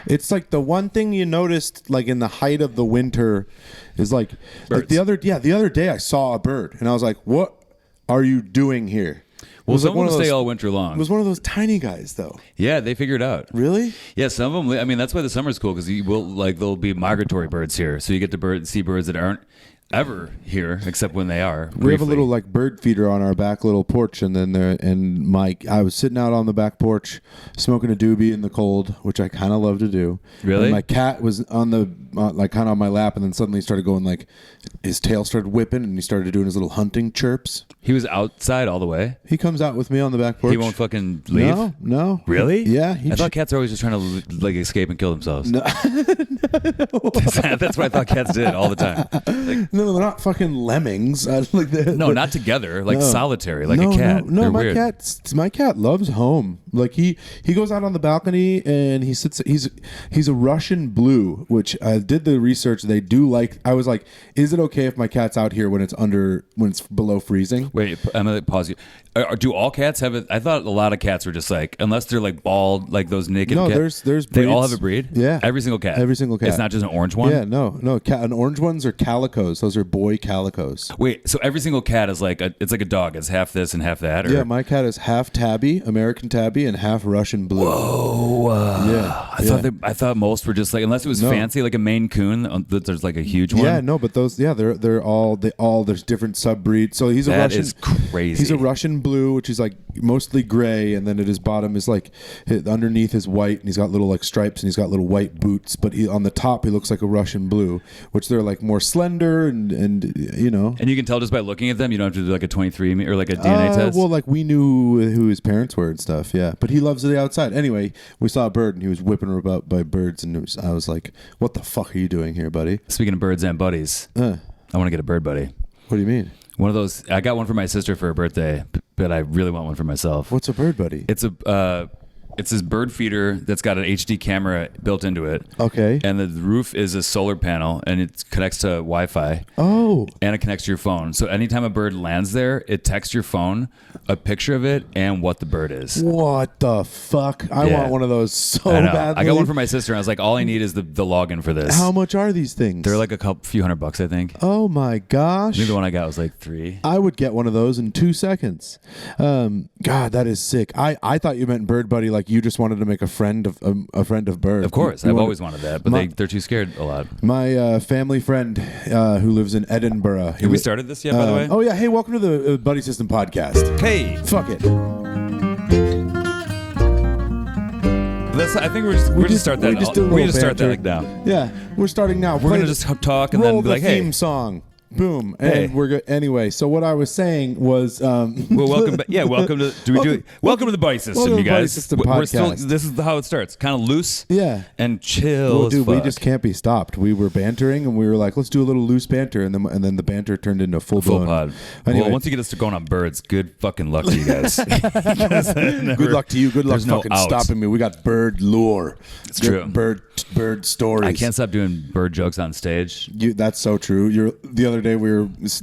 It's like the one thing you noticed, like in the height of the winter, is like the other day I saw a bird and I was like, "What are you doing here?" Well, some of them stay all winter long. It was one of those tiny guys, though. Yeah, they figured it out. Really? Yeah, some of them. I mean, that's why the summer's cool because there'll be migratory birds here, so you get to see birds that aren't ever here except when they are. We have a little like bird feeder on our back little porch, and then I was sitting out on the back porch smoking a doobie in the cold, which I kind of love to do. Really? And my cat was on the like kind of on my lap, and then suddenly started going like his tail started whipping, and he started doing his little hunting chirps. He was outside all the way. He comes out with me on the back porch. He won't fucking leave. No. Really? Yeah. I thought cats are always just trying to like escape and kill themselves. No. That's what I thought cats did all the time. Like, no, they're not fucking lemmings. Not together, like solitary, like a cat. No, my cat loves home. Like he goes out on the balcony and he sits. He's a Russian blue, which I did the research. They do like. I was like, is it okay if my cat's out here when it's below freezing? Wait, I'm gonna pause you. Do all cats have it? I thought a lot of cats were just like, unless they're like bald, like those naked. No, cats. there's they breeds. all have a breed. Yeah, every single cat. Every single cat. It's not just an orange one. Yeah, no. An orange ones are calicos. Those are boy calicos. Wait, so every single cat is like it's like a dog. It's half this and half that. Or? Yeah, my cat is half tabby, American tabby, and half Russian blue. Whoa. Yeah. I thought most were just like, unless it was fancy, like a Maine Coon. There's like a huge one. Yeah, no, but those. Yeah, they're all there's different subbreeds. So he's a Russian. That is crazy. He's a Russian blue, which is like mostly gray, and then at his bottom is like underneath is white, and he's got little like stripes, and he's got little white boots. But on the top, he looks like a Russian blue, which they're like more slender and you know. And you can tell just by looking at them. You don't have to do like a 23andMe or like a DNA test. Well, like we knew who his parents were and stuff. Yeah, but he loves the outside. Anyway, we saw a bird, and he was whipping her about by birds, and I was like, "What the fuck are you doing here, buddy?" Speaking of birds and buddies, I want to get a bird buddy. What do you mean? One of those. I got one for my sister for her birthday, but I really want one for myself. What's a bird buddy? It's this bird feeder that's got an HD camera built into it. Okay. And the roof is a solar panel, and it connects to Wi-Fi. Oh. And it connects to your phone. So anytime a bird lands there, it texts your phone a picture of it and what the bird is. What the fuck? I want one of those so badly. I got one for my sister, and I was like, all I need is the login for this. How much are these things? They're like few $100, I think. Oh my gosh. Maybe the one I got was like $3. I would get one of those in 2 seconds. God, that is sick. I thought you meant bird buddy, like you just wanted to make a friend of birds. Of course, I've always wanted that, but they're too scared a lot. My family friend who lives in Edinburgh. Have we started this yet, by the way? Oh yeah. Hey, welcome to the Buddy System podcast. Hey, fuck it. I think we just start that. We just start that like now. Yeah, we're starting now. We're gonna just talk and then be like, "Hey, theme song." Boom, and we're good. Anyway, so what I was saying was, well, welcome. Welcome to welcome to the Buddy System, you guys. System podcast. This is how it starts, kind of loose, and chill. Well, dude, as we fuck. just can't be stopped. We were bantering, and we were like, let's do a little loose banter, and then the banter turned into full pod. Anyway. Well, once you get us to going on birds, good fucking luck to you guys. Good luck to you. Good luck fucking stopping me. We got bird lure. It's true. Bird stories. I can't stop doing bird jokes on stage. That's so true. The other day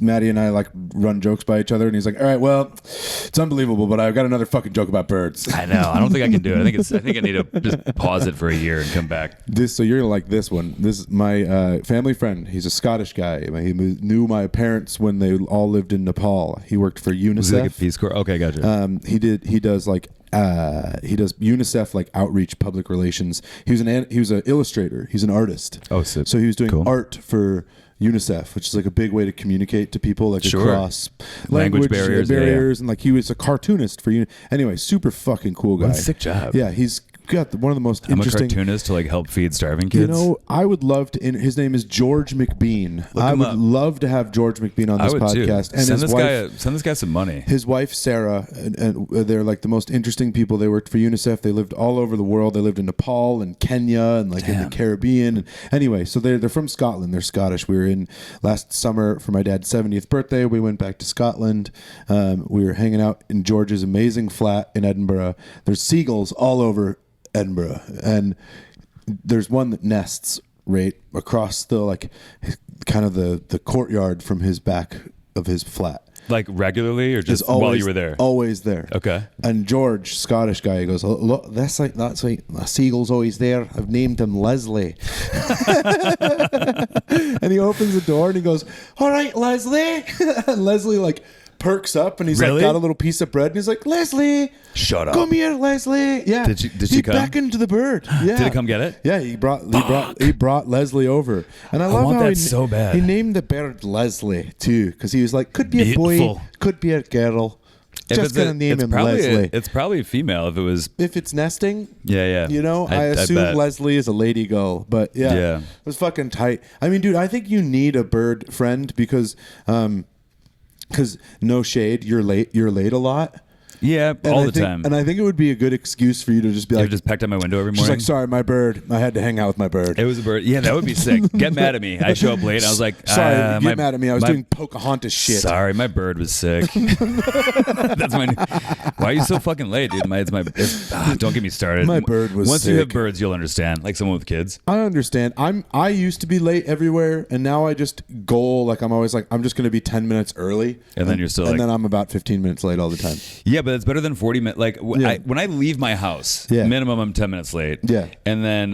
Matty and I like run jokes by each other, and he's like, all right, well, it's unbelievable, but I've got another fucking joke about birds. I know. I don't think I can do it. I think I need to just pause it for a year and come back. So you're gonna like this one. This is my family friend. He's a Scottish guy. He knew my parents when they all lived in Nepal. He worked for UNICEF. Was he like a Peace Corps? Okay, gotcha. He does UNICEF like outreach, public relations. He was an illustrator. He's an artist. Oh, sick. So he was doing art for UNICEF, which is like a big way to communicate to people like across language barriers, and like he was a cartoonist for Anyway, super fucking cool guy. What a sick job. Yeah, he's got one of the most interesting. I'm a cartoonist to like help feed starving kids. I would love to. His name is George McBean. I would love to have George McBean on this podcast. Too. And send this guy some money. His wife Sarah, and they're like the most interesting people. They worked for UNICEF. They lived all over the world. They lived in Nepal and Kenya and like in the Caribbean. And anyway, so they're from Scotland. They're Scottish. We were in last summer for my dad's 70th birthday. We went back to Scotland. We were hanging out in George's amazing flat in Edinburgh. There's seagulls all over Edinburgh, and there's one that nests right across the like kind of the courtyard from his back of his flat. Like regularly or just always, while you were there? Always there. Okay. And George, Scottish guy, he goes, oh, look, that's like Seagull's always there. I've named him Leslie. And he opens the door and he goes, all right, Leslie. And Leslie like perks up and he's Really? like got a little piece of bread and he's like, Leslie, shut up. come here, Leslie. Yeah. Did she he come? beckoned the bird. Yeah. Did it come get it? Yeah, he brought Leslie over. And I love want how that so bad. he named the bird Leslie too, because he was like, could be a boy, Beautiful. could be a girl. Just gonna name him Leslie. It's probably a female if it was. If it's nesting, Yeah. you know, I assume bet. Leslie is a lady gull, but yeah, it was fucking tight. I mean, dude, I think you need a bird friend because no shade, you're late a lot. Yeah, all the time. And I think it would be a good excuse for you to just be You like, ever just pecked at my window every she's morning? like, sorry, my bird. I had to hang out with my bird. It was a bird. Yeah, that would be sick. Get mad at me. I show up late. And I was like, sorry, get mad at me. I was doing Pocahontas shit. Sorry, my bird was sick. That's my. Why are you so fucking late, dude? Don't get me started. My bird was Once sick. you have birds, you'll understand. Like someone with kids. I understand. I used to be late everywhere, and now I just goal like I'm always like I'm just going to be 10 minutes early, And then you're still and like- then I'm about 15 minutes late all the time. Yeah, but it's better than 40 minutes. Like Yeah. when I leave my house, Yeah. minimum I'm 10 minutes late. Yeah. And then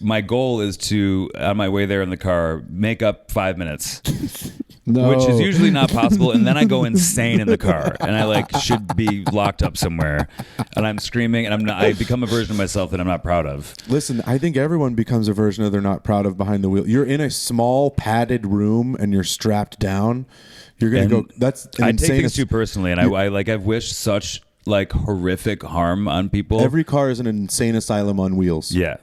my goal is to, on my way there in the car, make up 5 minutes. No, Which is usually not possible, and then I go insane in the car, and I like should be locked up somewhere, and I'm screaming, and I become a version of myself that I'm not proud of. Listen, I think everyone becomes a version of they're not proud of behind the wheel. You're in a small padded room and you're strapped down. You're gonna go. That's I insane. take things too personally, and I've wished such like horrific harm on people. Every car is an insane asylum on wheels. Yeah,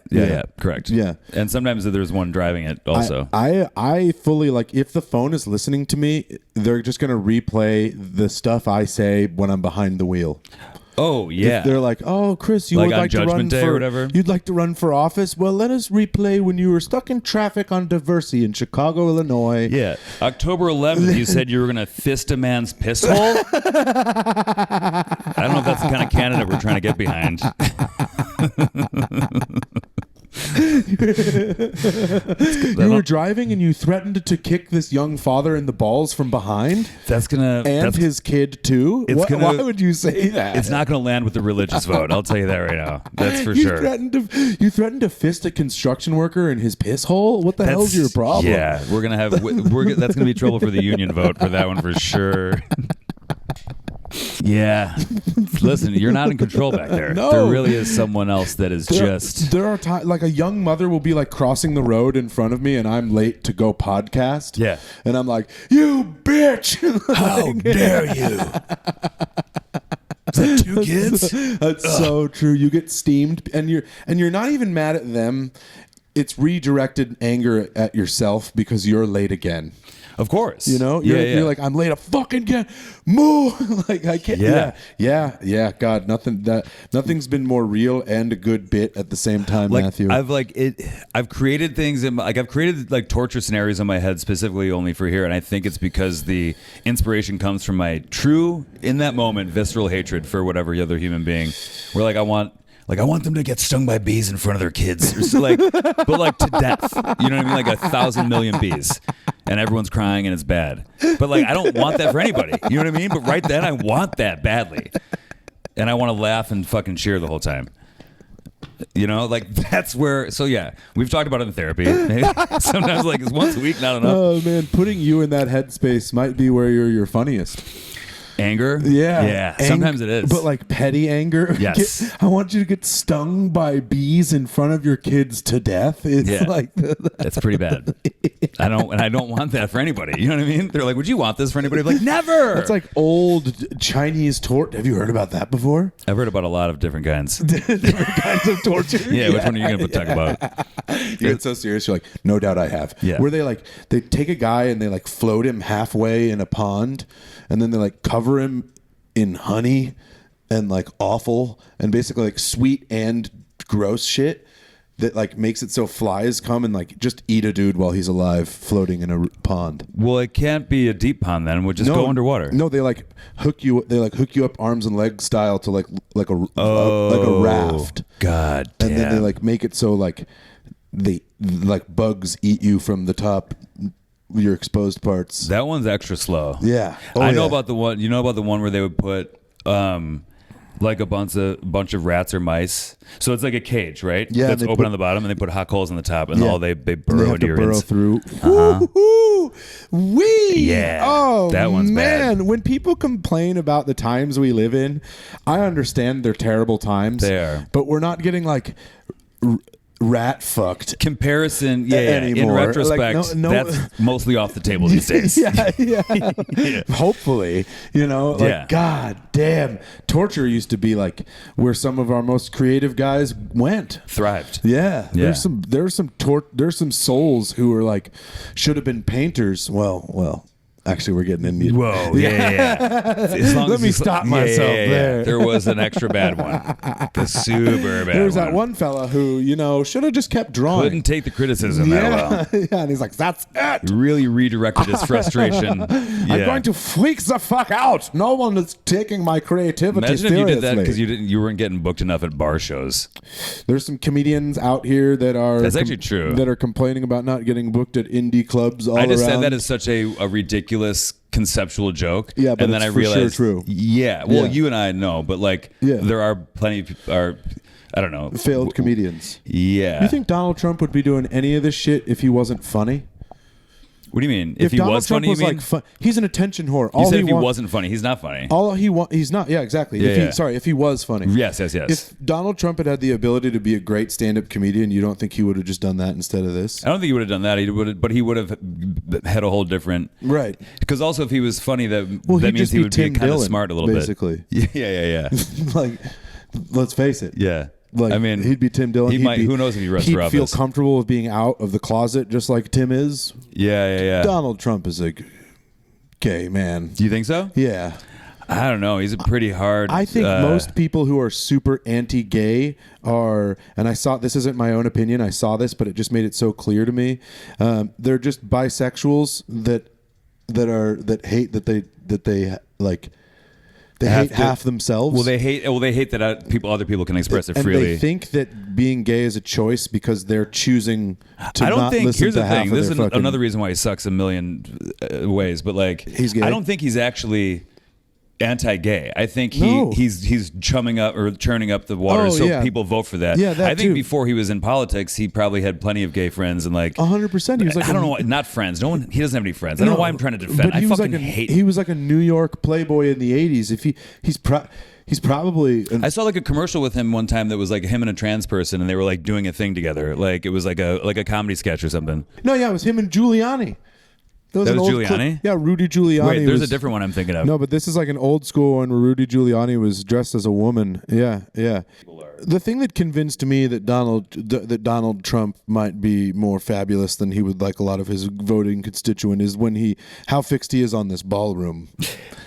correct. Yeah. And sometimes there's one driving it also. I fully like if the phone is listening to me, they're just gonna replay the stuff I say when I'm behind the wheel. Oh yeah, If they're like, "Oh, Chris, you Like would on like to run Judgment Day for or whatever? You'd like to run for office? Well, let us replay when you were stuck in traffic on Diversey in Chicago, Illinois." yeah. October 11th, you said you were gonna fist a man's piss hole. I don't know if that's the kind of candidate we're trying to get behind. You were driving and you threatened to kick this young father in the balls from behind, and his kid too. Why would you say that? It's not gonna land with the religious vote. I'll tell you that right now. That's for you sure. You threatened to fist a construction worker in his piss hole. What the hell's your problem? Yeah, we're gonna have. That's gonna be trouble for the union vote for that one for sure. Yeah. Listen, you're not in control back there. No. There really is someone else that is There are times like a young mother will be like crossing the road in front of me, and I'm late to go podcast. Yeah. And I'm like, "You bitch! How dare you?" Is that 2 kids? That's so true. You get steamed, and you're not even mad at them. It's redirected anger at yourself because you're late again. Of course. You know, you're like, I'm late a fucking again. Move. Like I can't. Yeah. God, nothing's been more real and a good bit at the same time, like, Matthew. I've created things I've created like torture scenarios in my head specifically only for here, and I think it's because the inspiration comes from my true, in that moment, visceral hatred for whatever other human being. Where I want them to get stung by bees in front of their kids, or so but to death. You know what I mean? Like 1,000 million bees, and everyone's crying and it's bad. But I don't want that for anybody. You know what I mean? But right then, I want that badly, and I want to laugh and fucking cheer the whole time. You know, that's where. So yeah, we've talked about it in therapy. Sometimes it's once a week, not enough. Oh man, putting you in that headspace might be where you're your funniest. Anger? Yeah. Sometimes it is. But petty anger. Yes. I want you to get stung by bees in front of your kids to death. It's that's pretty bad. I don't want that for anybody. You know what I mean? They're like, would you want this for anybody? I'm like, never. That's like old Chinese torture. Have you heard about that before? I've heard about a lot of different kinds. Different kinds of torture. Yeah, which one are you going to talk about? You get so serious. You're like, no doubt I have. Yeah. Where they take a guy and they float him halfway in a pond, and then they cover him in honey and offal and basically sweet and gross shit that makes it so flies come and just eat a dude while he's alive floating in a pond. Well, it can't be a deep pond then. We'll just go underwater. No, they hook you. They hook you up arms and legs style to like a raft. God damn. And then they make it so they bugs eat you from the top your exposed parts. That one's extra slow. Yeah. I know about the one. You know about the one where they would put like a bunch of rats or mice. So it's like a cage, right? Yeah. That's open on the bottom, and they put hot coals on the top, and all they burrow into your burrow ins. through. Yeah. Oh, that one's man. bad. When people complain about the times we live in, I understand they're terrible times. They are. But we're not getting like rat fucked. Comparison, yeah. In Anymore. retrospect, Like, no, that's mostly off the table these days. yeah. Hopefully, like, God damn, torture used to be like where some of our most creative guys went, thrived. Yeah. There's some souls who were like should have been painters. Well. Actually, we're getting into. Whoa, yeah. Let me stop myself there. There was an extra bad one. The super bad There was one. that one fella who, should have just kept drawing. Couldn't take the criticism that well. Yeah, and he's like, that's it. Really redirected his frustration. I'm going to freak the fuck out. No one is taking my creativity Imagine seriously. if you did that because you weren't getting booked enough at bar shows. There's some comedians out here that are That's actually true. That are complaining about not getting booked at indie clubs all around. I just said that as such a ridiculous conceptual joke. Yeah, but and then it's I for realized, sure true. Yeah, well, Yeah. you and I know, but there are plenty of people. I don't know, failed comedians. Yeah. You think Donald Trump would be doing any of this shit if he wasn't funny? What do you mean? If he Donald was Trump funny, was you mean? like he's an attention whore. You said if he wasn't funny, he's not funny. He's not. Yeah, exactly. Yeah, If he was funny. Yes. If Donald Trump had the ability to be a great stand-up comedian, you don't think he would have just done that instead of this? I don't think he would have done that. But he would have had a whole different. Right. Because also, if he was funny, that he'd means just he be would Tim be kind of Dillon, smart a little basically. bit. Yeah. Like, let's face it. Yeah. Like, I mean, he'd be Tim Dillon. Who knows if he runs for office? He'd feel comfortable with being out of the closet just like Tim is. Yeah. Donald Trump is a gay man. Do you think so? Yeah. I don't know. He's a pretty hard. I think most people who are super anti-gay are, and this isn't my own opinion. I saw this, but it just made it so clear to me. They're just bisexuals that hate that they like. They hate half themselves. Well, they hate that other people can express it and freely. they think that being gay is a choice because they're choosing to I don't not think. listen Here's to the half thing. of This their is fucking... another reason why he sucks a million ways. But like, he's gay. I don't think he's actually anti-gay. I think No. he's churning up the water so people vote for that. Yeah, that I think too. before he was in politics, he probably had plenty of gay friends and like 100%. He was like I don't know, not friends. No one. He doesn't have any friends. I don't know why I'm trying to defend. But he I was fucking like hate. He was like a New York playboy in the 80s. If he's probably I saw like a commercial with him one time that was like him and a trans person, and they were like doing a thing together. Like it was like a comedy sketch or something. No, yeah, it was him and Giuliani. That was an old Giuliani? Yeah, Rudy Giuliani. Wait, there's a different one I'm thinking of. No, but this is like an old school one where Rudy Giuliani was dressed as a woman. Yeah. The thing that convinced me that Donald Trump might be more fabulous than he would like a lot of his voting constituent is how fixed he is on this ballroom.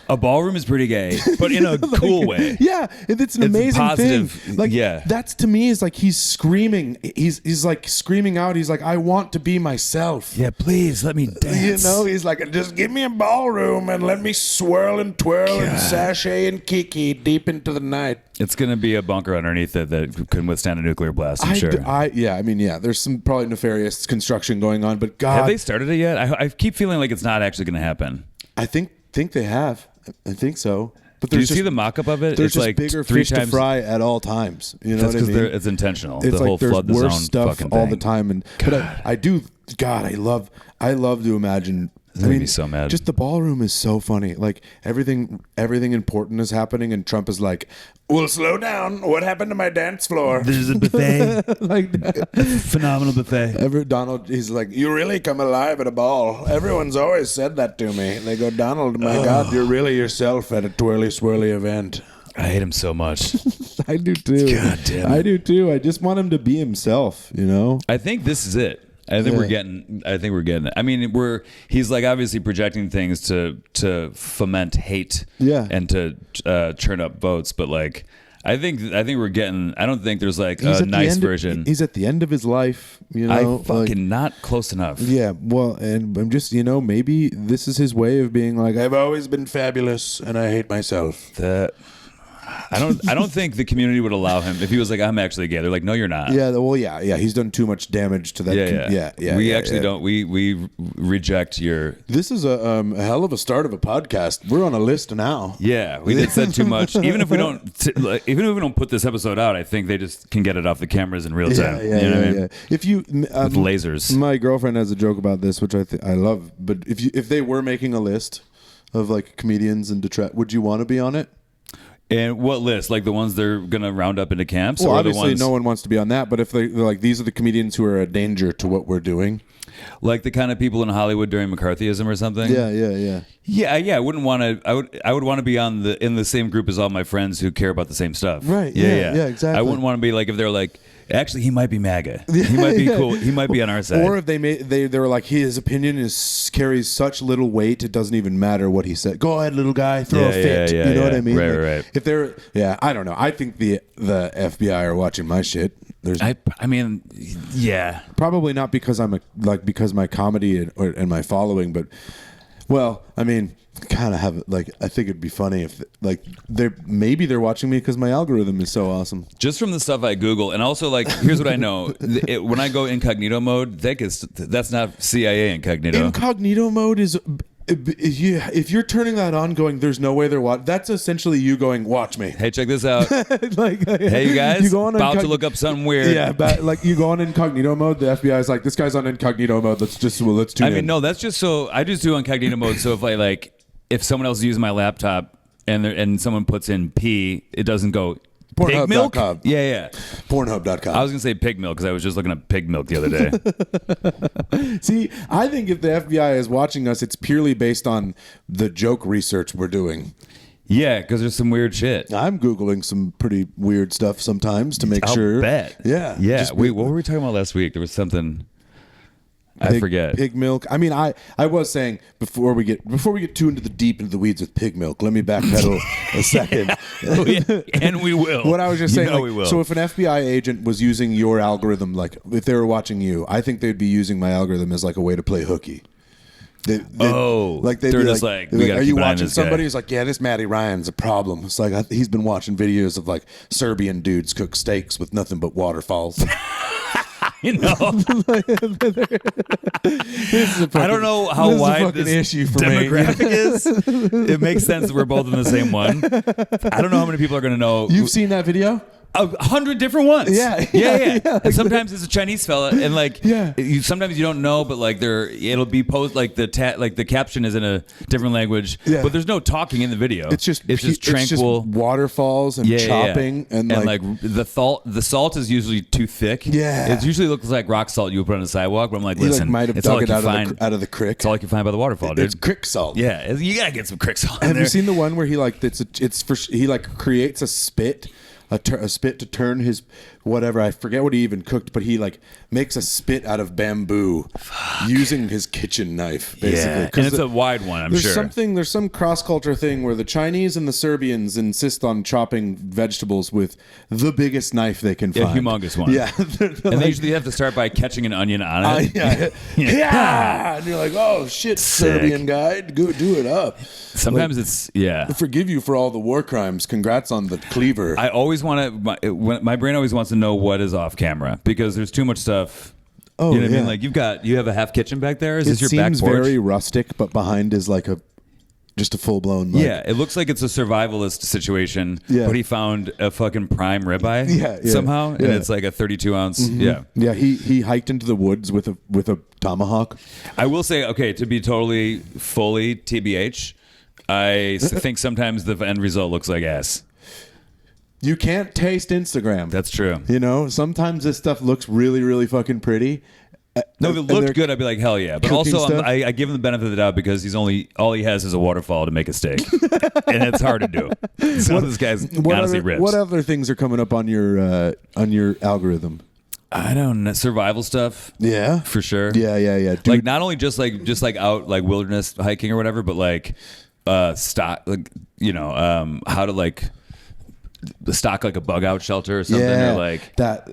A ballroom is pretty gay, but in a cool way. Yeah, it's an amazing positive, thing. Like, yeah. That's to me is like he's screaming. He's like screaming out. He's like, I want to be myself. Yeah, please let me dance. He's like, just give me a ballroom and let me swirl and twirl and sashay and kiki deep into the night. It's gonna be a bunker underneath it that couldn't withstand a nuclear blast. I'm sure. There's some probably nefarious construction going on, but God, have they started it yet? I keep feeling like it's not actually gonna happen. I think they have. I think so. But do you see the mock-up of it? There's it's just like bigger three fish times. To fry at all times. You know That's what I mean? It's intentional. It's the like whole there's flood the worse zone stuff fucking all thing. the time, but I do. God, I love to imagine. That made me so mad. Just the ballroom is so funny. Like everything important is happening, and Trump is like, "Well, slow down. What happened to my dance floor?" This is a buffet. Like Phenomenal buffet. Donald, he's like, "You really come alive at a ball." Everyone's always said that to me. They go, "Donald, my God, you're really yourself at a twirly swirly event." I hate him so much. I do too. God damn it. I do too. I just want him to be himself. I think this is it. I think we're getting it. I mean, he's like obviously projecting things to foment hate, and to churn up votes. But like, I think we're getting. I don't think there's like a nice version. He's at the end of his life. Not close enough. Yeah. Well, and I'm just maybe this is his way of being like, I've always been fabulous and I hate myself. I don't think the community would allow him if he was like, I'm actually gay. They're like, no, you're not. Yeah, well, yeah. He's done too much damage to that. Yeah. We actually don't. We reject your. This is a hell of a start of a podcast. We're on a list now. Yeah, we did said too much. Even if we don't put this episode out, I think they just can get it off the cameras in real time. You know what I mean? If you with lasers, my girlfriend has a joke about this, which I love. But if they were making a list of like comedians and detract, would you want to be on it? And what list? Like the ones they're gonna round up into camps? Well, or obviously, the ones... no one wants to be on that. But if they're like, these are the comedians who are a danger to what we're doing, like the kind of people in Hollywood during McCarthyism or something. Yeah. I wouldn't want to. I would want to be in the same group as all my friends who care about the same stuff. Right. Yeah. Exactly. I wouldn't want to be like if they're like. Actually, he might be MAGA. He might be cool. He might be on our side. Or if they were like, his opinion carries such little weight, it doesn't even matter what he said. Go ahead, little guy, throw a fit. You know what I mean? Right. If they're, I don't know. I think the FBI are watching my shit. I mean, probably not because because my comedy and my following, but well, I mean. Kind of have like I think it'd be funny if like they're watching me because my algorithm is so awesome. Just from the stuff I Google, and also like here's what I know: when I go incognito mode, that's not CIA incognito. Incognito mode is. If you're turning that on, going, there's no way they're watching. That's essentially you going, watch me. Hey, check this out. Hey, you guys, about to look up something weird. Yeah, but like you go on incognito mode, the FBI is like, this guy's on incognito mode. Let's tune in. I mean, no, that's just so I just do incognito mode. So if someone else is using my laptop and someone puts in P, it doesn't go. Pig milk? Yeah. Pornhub.com. I was going to say pig milk because I was just looking at pig milk the other day. See, I think if the FBI is watching us, it's purely based on the joke research we're doing. Yeah, because there's some weird shit. I'm Googling some pretty weird stuff sometimes to make sure. I'll bet. Yeah. Wait, what were we talking about last week? There was something... I forget. Pig milk. I mean, I was saying before we get too into the weeds with pig milk, let me backpedal a second. And we will. What I was just saying, we will. So if an FBI agent was using your algorithm, like if they were watching you, I think they'd be using my algorithm as like a way to play hooky. They're just like, are you watching somebody who's like, yeah, this Matty Ryan's a problem. It's like he's been watching videos of like Serbian dudes cook steaks with nothing but waterfalls. I don't know how wide this issue for demographic is. It makes sense that we're both in the same one. I don't know how many people are going to know. You've seen that video? 100 different ones. Yeah. And sometimes it's a Chinese fella, and like, sometimes you don't know, but like it'll be posted like the caption is in a different language, but there's no talking in the video. It's just tranquil. It's just waterfalls and chopping and like the salt is usually too thick. Yeah, it usually looks like rock salt you would put on the sidewalk. But I'm like, listen, might have dug it out of the crick. It's all you can find by the waterfall, dude. It's crick salt. Yeah, you gotta get some crick salt. Have you seen the one where he like he like creates a spit? A spit to turn his whatever, I forget what he even cooked, but he like makes a spit out of bamboo using his kitchen knife, basically. Yeah, and it's a wide one, I'm sure. There's some cross-culture thing where the Chinese and the Serbians insist on chopping vegetables with the biggest knife they can find. A humongous one. Yeah. And they usually have to start by catching an onion on it. Yeah. And you're like, oh, shit, sick. Serbian guy, go do it up. Sometimes it's, I forgive you for all the war crimes. Congrats on the cleaver. I always want to, my brain always wants to know what is off camera because there's too much stuff. Oh, you know what I mean? Like you have a half kitchen back there. Is this your back porch? It seems very rustic, but behind is like just a full blown. Yeah, it looks like it's a survivalist situation. Yeah. But he found a fucking prime ribeye. Somehow, and it's like a 32 ounce. Mm-hmm. Yeah. He hiked into the woods with a tomahawk. I will say, okay, to be totally fully TBH, I think sometimes the end result looks like ass. You can't taste Instagram. That's true. You know, sometimes this stuff looks really, really fucking pretty. No, if it looked good, I'd be like, hell yeah. But also, I give him the benefit of the doubt because all he has is a waterfall to make a steak, and it's hard to do. So this guy's honestly rips. What other things are coming up on your algorithm? I don't know, survival stuff. Yeah, for sure. Yeah. Dude. Like not only just like out like wilderness hiking or whatever, but like stock, like how to like stock like a bug out shelter or something, or like that.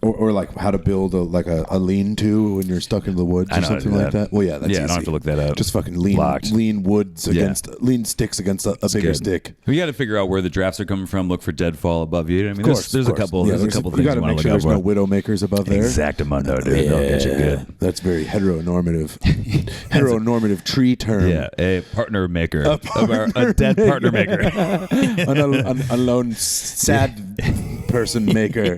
Or like how to build a lean-to when you're stuck in the woods or something like that. Well, yeah, that's easy. I don't have to look that up. Just fucking lean woods lean sticks against a bigger stick. We got to figure out where the drafts are coming from. Look for deadfall above you. I mean, there's a couple. Yeah, there's a couple things you got to make sure there's no widowmakers above there. Exactamundo, dude. They'll get you good. That's very heteronormative. Heteronormative tree term. Yeah, a partner maker. A dead partner maker. a lone sad person maker.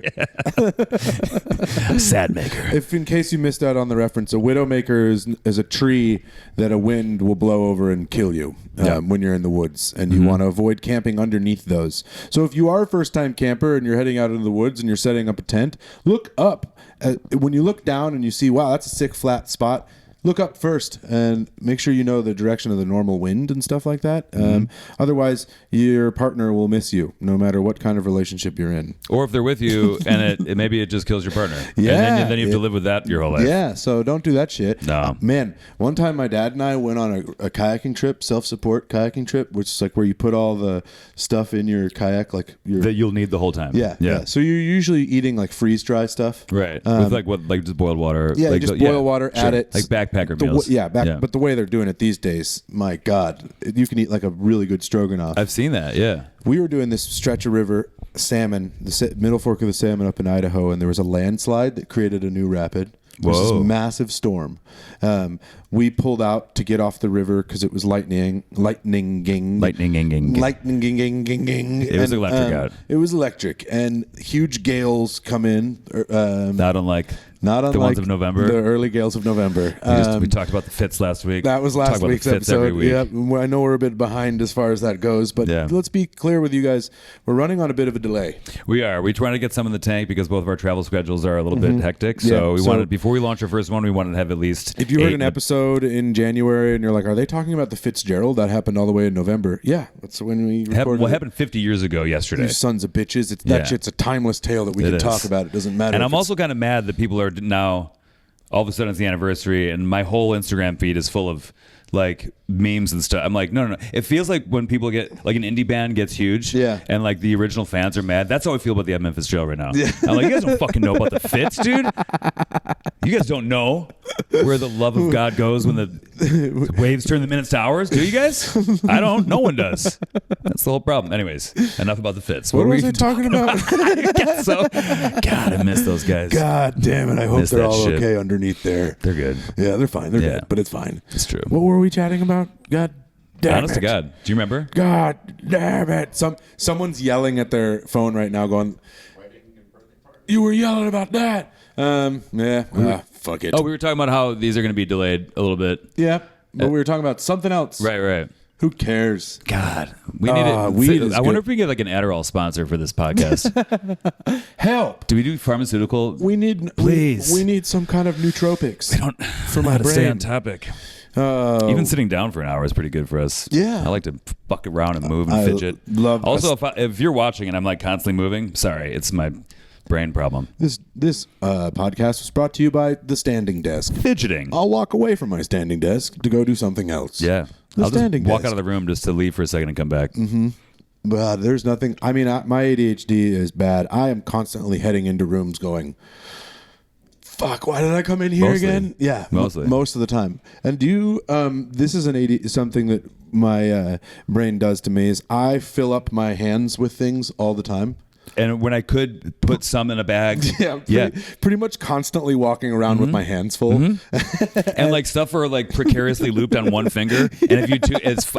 Sad maker. If in case you missed out on the reference, a widowmaker is a tree that a wind will blow over and kill you when you're in the woods, and you want to avoid camping underneath those. So if you are a first-time camper and you're heading out into the woods and you're setting up a tent, look up. When you look down and you see, wow, that's a sick flat spot, look up first and make sure you know the direction of the normal wind and stuff like that. Otherwise, your partner will miss you no matter what kind of relationship you're in. Or if they're with you and maybe it just kills your partner. Yeah. And then you have to live with that your whole life. Yeah, so don't do that shit. No. Man, one time my dad and I went on a kayaking trip, self-support kayaking trip, which is like where you put all the stuff in your kayak. That you'll need the whole time. Yeah. So you're usually eating like freeze-dry stuff. Right. With just boiled water. Yeah, just boil water, add it. Like backpacker meals. But the way they're doing it these days, my God, you can eat like a really good stroganoff. I've seen that, yeah. We were doing this stretch of river salmon, the middle fork of the salmon up in Idaho, and there was a landslide that created a new rapid. Which is a massive storm. We pulled out to get off the river because it was lightning. It was electric out. It was electric, and huge gales come in. Not unlike the ones of November. The early gales of November. We talked about the Fitz last week. That was last week's episode. Yeah, I know we're a bit behind as far as that goes, but let's be clear with you guys. We're running on a bit of a delay. We are. We're trying to get some in the tank because both of our travel schedules are a little bit hectic. So we wanted, before we launch our first one, we wanted to have at least. If you heard an episode in January and you're like, are they talking about the Fitzgerald? That happened all the way in November. Yeah, that's when we recorded. What happened 50 years ago yesterday. You sons of bitches. That shit's a timeless tale that we can talk about. It doesn't matter. And I'm also kind of mad that people are now, all of a sudden it's the anniversary and my whole Instagram feed is full of like memes and stuff. I'm like, no. It feels like when people get, like an indie band gets huge and like the original fans are mad. That's how I feel about the Edmund Fitzgerald right now. Yeah. I'm like, you guys don't fucking know about the Fitz, dude. You guys don't know where the love of God goes when the waves turn the minutes to hours. Do you guys? I don't. No one does. That's the whole problem. Anyways, enough about the Fitz. What was I talking about? I guess so. God, I miss those guys. God damn it. I hope they're all okay underneath there. They're good. Yeah, they're fine. They're good, but it's fine. It's true. What were we chatting about? God damn Honest to God. Do you remember? God damn it. Someone's yelling at their phone right now going, you were yelling about that. Fuck it. Oh, we were talking about how these are going to be delayed a little bit. Yeah, but we were talking about something else. Right. Who cares? God, we need it. Weed I wonder if we get like an Adderall sponsor for this podcast. Help! Do we do pharmaceutical? We need, please. We need some kind of nootropics. We don't for my brain. Stay on topic. Even sitting down for an hour is pretty good for us. Yeah, I like to buck around and move and fidget. Also, if you're watching and I'm like constantly moving, sorry, it's my brain problem. This podcast was brought to you by the standing desk. Fidgeting. I'll walk away from my standing desk to go do something else. Yeah. I'll just walk out of the room just to leave for a second and come back. Mm-hmm. But there's nothing. I mean, my ADHD is bad. I am constantly heading into rooms going, fuck, why did I come in here again? Yeah. Mostly. Most of the time. And do you, this is something that my brain does to me is I fill up my hands with things all the time. And when I could put some in a bag. Pretty much constantly walking around with my hands full. Mm-hmm. and like stuff are like precariously looped on one finger. And if you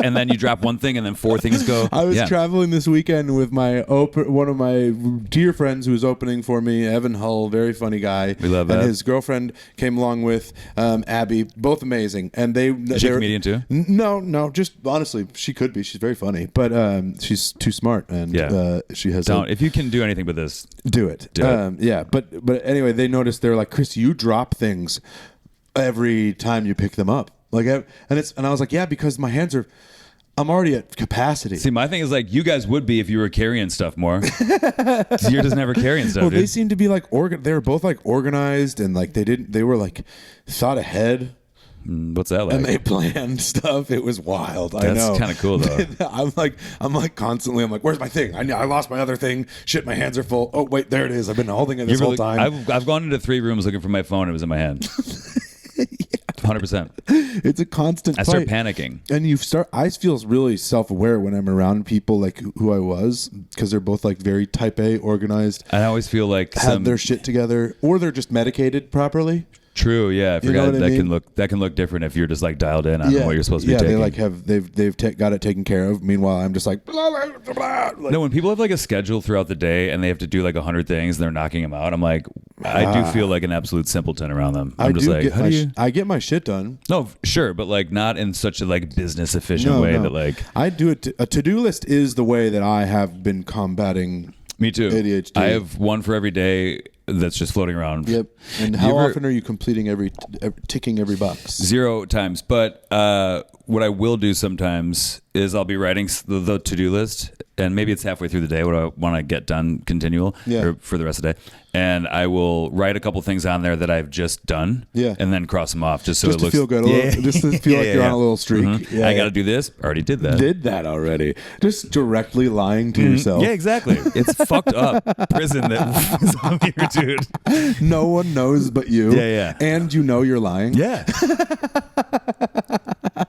and then you drop one thing and then four things go. I was traveling this weekend with one of my dear friends who was opening for me, Evan Hull, very funny guy. We love that. And his girlfriend came along with Abby, both amazing. And Is she a comedian too? No, just honestly, she could be. She's very funny. But she's too smart. And she has if you can do anything but this, do it. Yeah, but anyway, they noticed. They're like, Chris, you drop things every time you pick them up. Like, and I was like, yeah, because my hands are. I'm already at capacity. See, my thing is like, you guys would be if you were carrying stuff more. You're just never carrying stuff. Well, dude. They seem to be like They were both like organized and like they were like thought ahead. What's that like? And they planned stuff. It was wild. I know. That's kind of cool though. I'm like constantly. I'm like, where's my thing? I lost my other thing. Shit, my hands are full. Oh wait, there it is. I've been holding it this whole time. I've gone into 3 rooms looking for my phone. It was in my hand. 100%. It's a constant I start fight. panicking. And I feel really self-aware when I'm around people like who I was, because they're both like very type A, organized. I always feel like have their shit together, or they're just medicated properly. True, yeah. I forgot know what I mean? that can look different if you're just like dialed in on what you're supposed to be taking. They like they've got it taken care of. Meanwhile, I'm just like blah, blah, blah, blah. Like, no, when people have like a schedule throughout the day and they have to do like 100 things and they're knocking them out, I'm like, I do feel like an absolute simpleton around them. I'm just like, I get my shit done. No, sure, but like not in such a like business efficient way that like I do it. A to-do list is the way that I have been combating. Me too. ADHD. I have one for every day that's just floating around. Yep. And how often are you completing ticking every box? 0 times. But what I will do sometimes is I'll be writing the to-do list, and maybe it's halfway through the day what I want to get done continual or for the rest of the day. And I will write a couple things on there that I've just done and then cross them off just so just it looks... to feel good. Just to feel like you're on a little streak. Mm-hmm. I got to do this. Already did that. Did that already. Just directly lying to yourself. Yeah, exactly. It's fucked up prison that was on here, dude. No one knows but you. Yeah. And you know you're lying. Yeah.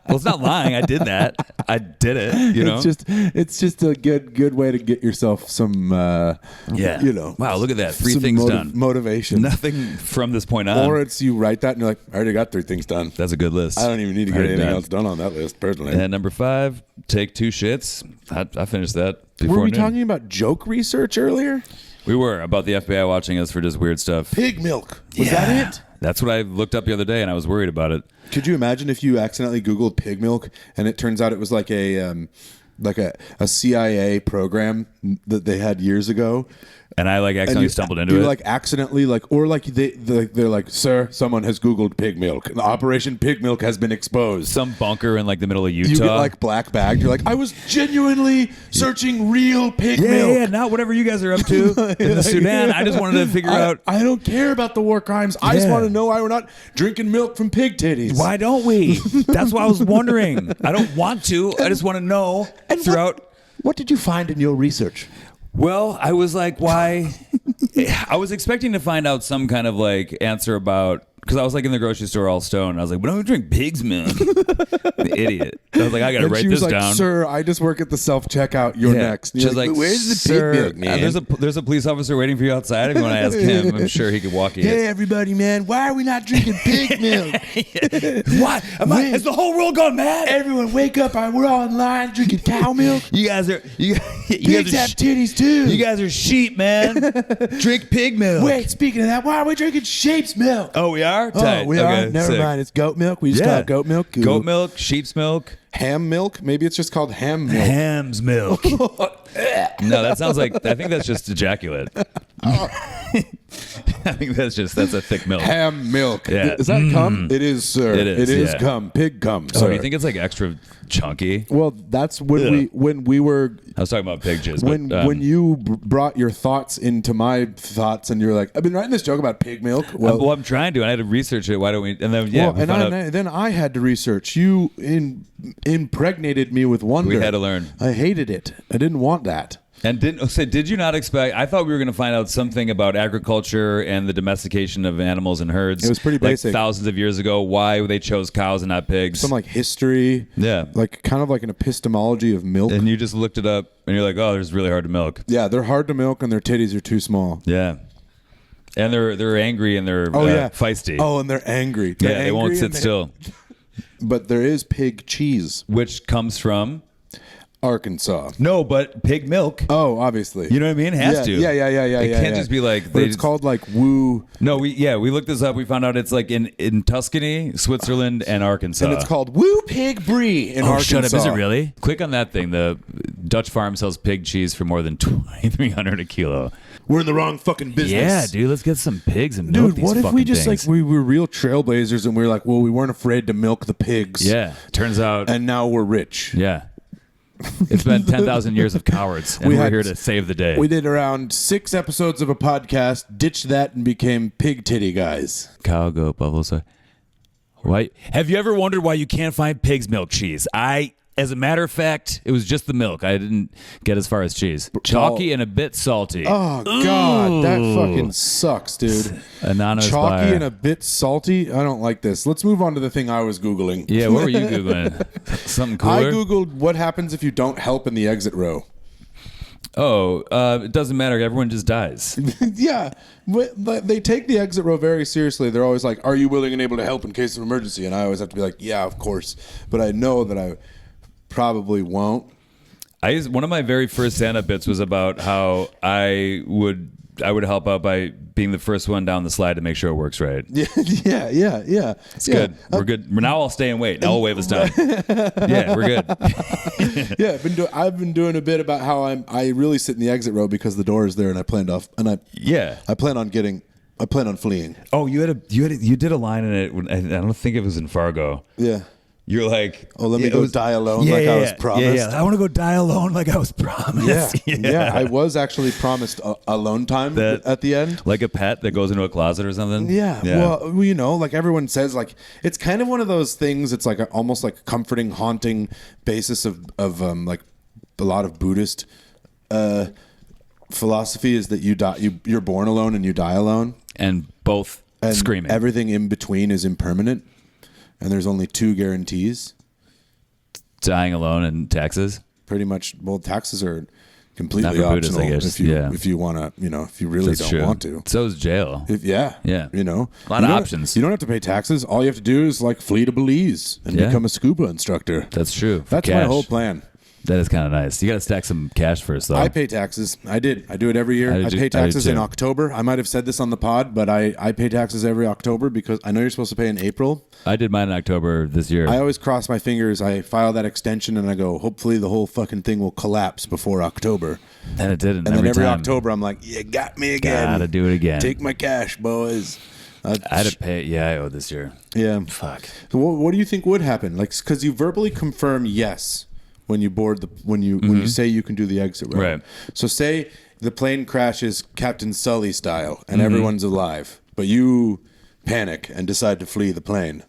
Well, it's not lying. I did that. I did it. You know, it's just a good way to get yourself some. You know. Wow, look at that. 3 things done. Motivation. Nothing from this point on. Or it's you write that and you're like, I already got 3 things done. That's a good list. I don't even need to get anything else done on that list personally. And number 5, take 2 shits. I finished that before Were we noon. talking about joke research earlier? We were, about the FBI watching us for just weird stuff. Pig milk. Was that it? That's what I looked up the other day, and I was worried about it. Could you imagine if you accidentally Googled pig milk and it turns out it was like a CIA program that they had years ago? And I like accidentally stumbled into it. You like accidentally or like they're like, sir, someone has Googled pig milk. Operation Pig Milk has been exposed. Some bunker in like the middle of Utah. You get like black bagged. You're like, I was genuinely searching real pig milk. Yeah, not whatever you guys are up to in the Sudan. I just wanted to figure out. I don't care about the war crimes. I just want to know why we're not drinking milk from pig titties. Why don't we? That's what I was wondering. I don't want to. I just want to know throughout. What did you find in your research? Well, I was like, why? I was expecting to find out some kind of like answer about, because I was like in the grocery store all stoned. And I was like, we don't drink pig's milk. The idiot. I was like, I got to write this down. Sir, I just work at the self-checkout. You're next. She's like, where's the pig milk, man? There's a police officer waiting for you outside. If you want to ask him, I'm sure he could walk you. Hey, everybody, man. Why are we not drinking pig milk? Why? Has the whole world gone mad? Everyone wake up. We're all in line drinking cow milk. You guys are... Pigs have titties, too. You guys are sheep, man. Drink pig milk. Wait, speaking of that, why are we drinking sheep's milk? Oh, we are? Oh, we are? Never mind. It's goat milk. We just call it goat milk. Cool. Goat milk, sheep's milk. Ham milk? Maybe it's just called ham milk. Ham's milk. No, that sounds like... I think that's just ejaculate. I think that's a thick milk. Ham milk. Yeah. Is that cum? It is, sir. It is cum. Pig cum, Oh, sir. do you think it's like extra chunky? Well, that's when we were... I was talking about pig jizz. When you brought your thoughts into my thoughts and you're like, I've been writing this joke about pig milk. Well, I'm trying to. I had to research it. Why don't we? And then then I had to research. You impregnated me with wonder. We had to learn. I hated it. I didn't want that. And did you not expect? I thought we were going to find out something about agriculture and the domestication of animals and herds. It was pretty basic. Like thousands of years ago, why they chose cows and not pigs. Some like history. Yeah. Like kind of like an epistemology of milk. And you just looked it up and you're like, oh, it's really hard to milk. Yeah, they're hard to milk and their titties are too small. Yeah. And they're angry and they're feisty. Oh, and they're angry. They won't sit still. But there is pig cheese. Which comes from? Arkansas. No, but pig milk. Oh, obviously. You know what I mean? It has to. Yeah. It can't just be like... But it's called like woo. No, we looked this up. We found out it's like in Tuscany, Switzerland, and Arkansas. And it's called Woo Pig Brie in Arkansas. Shut up. Is it really? Click on that thing. The Dutch farm sells pig cheese for more than $2,300 a kilo. We're in the wrong fucking business. Yeah, dude. Let's get some pigs and milk these what if we just things. like we were real trailblazers and we were like, well, we weren't afraid to milk the pigs. Yeah. Turns out. And now we're rich. Yeah. It's been 10,000 years of cowards, and we're here to save the day. We did around 6 episodes of a podcast, ditched that, and became pig titty guys. Cow, goat, buffalo, soy. Why? Have you ever wondered why you can't find pig's milk cheese? As a matter of fact, it was just the milk. I didn't get as far as cheese. Chalky and a bit salty. Oh, God. That fucking sucks, dude. Anonymous Chalky buyer. and a bit salty? I don't like this. Let's move on to the thing I was Googling. Yeah, what were you Googling? Something cooler? I Googled what happens if you don't help in the exit row. Oh, it doesn't matter. Everyone just dies. Yeah. But they take the exit row very seriously. They're always like, are you willing and able to help in case of emergency? And I always have to be like, yeah, of course. But I know that I probably won't. One of my very first stand-up bits was about how I would help out by being the first one down the slide to make sure it works right. Yeah. It's good. We're good. Now I'll stay and wait. Now I'll wave us down. Yeah, we're good. Yeah, I've been doing a bit about how I really sit in the exit row because the door is there, and I plan on fleeing. Oh, you did a line in it. I don't think it was in Fargo. Yeah. You're like, oh, let me go die alone like I was promised. Yeah. I want to go die alone like I was promised. Yeah. I was actually promised alone time at the end. Like a pet that goes into a closet or something? Yeah. Well, you know, like everyone says, like it's kind of one of those things. It's like almost like a comforting, haunting basis of like a lot of Buddhist philosophy is that you're born alone and you die alone. And both screaming. Everything in between is impermanent. And there's only two guarantees. Dying alone and taxes? Pretty much. Well, taxes are completely Not for optional Buddhists, I guess. if you want to, if you really That's don't true. want to. So is jail. Yeah. A lot You of options. You don't have to pay taxes. All you have to do is like flee to Belize and become a scuba instructor. That's true. That's my whole plan. That is kind of nice. You got to stack some cash first, though. I pay taxes. I do it every year. I pay taxes in October. I might have said this on the pod, but I pay taxes every October because I know you're supposed to pay in April. I did mine in October this year. I always cross my fingers. I file that extension and I go, hopefully the whole fucking thing will collapse before October. And it didn't. And then every time. October I'm like, you got me again. Gotta do it again. Take my cash, boys. I had to pay. Yeah, I owe this year. Yeah. Fuck. So what do you think would happen? Like, because you verbally confirm yes when you board when you say you can do the exit row. Right. So say the plane crashes Captain Sully style and everyone's alive, but you panic and decide to flee the plane.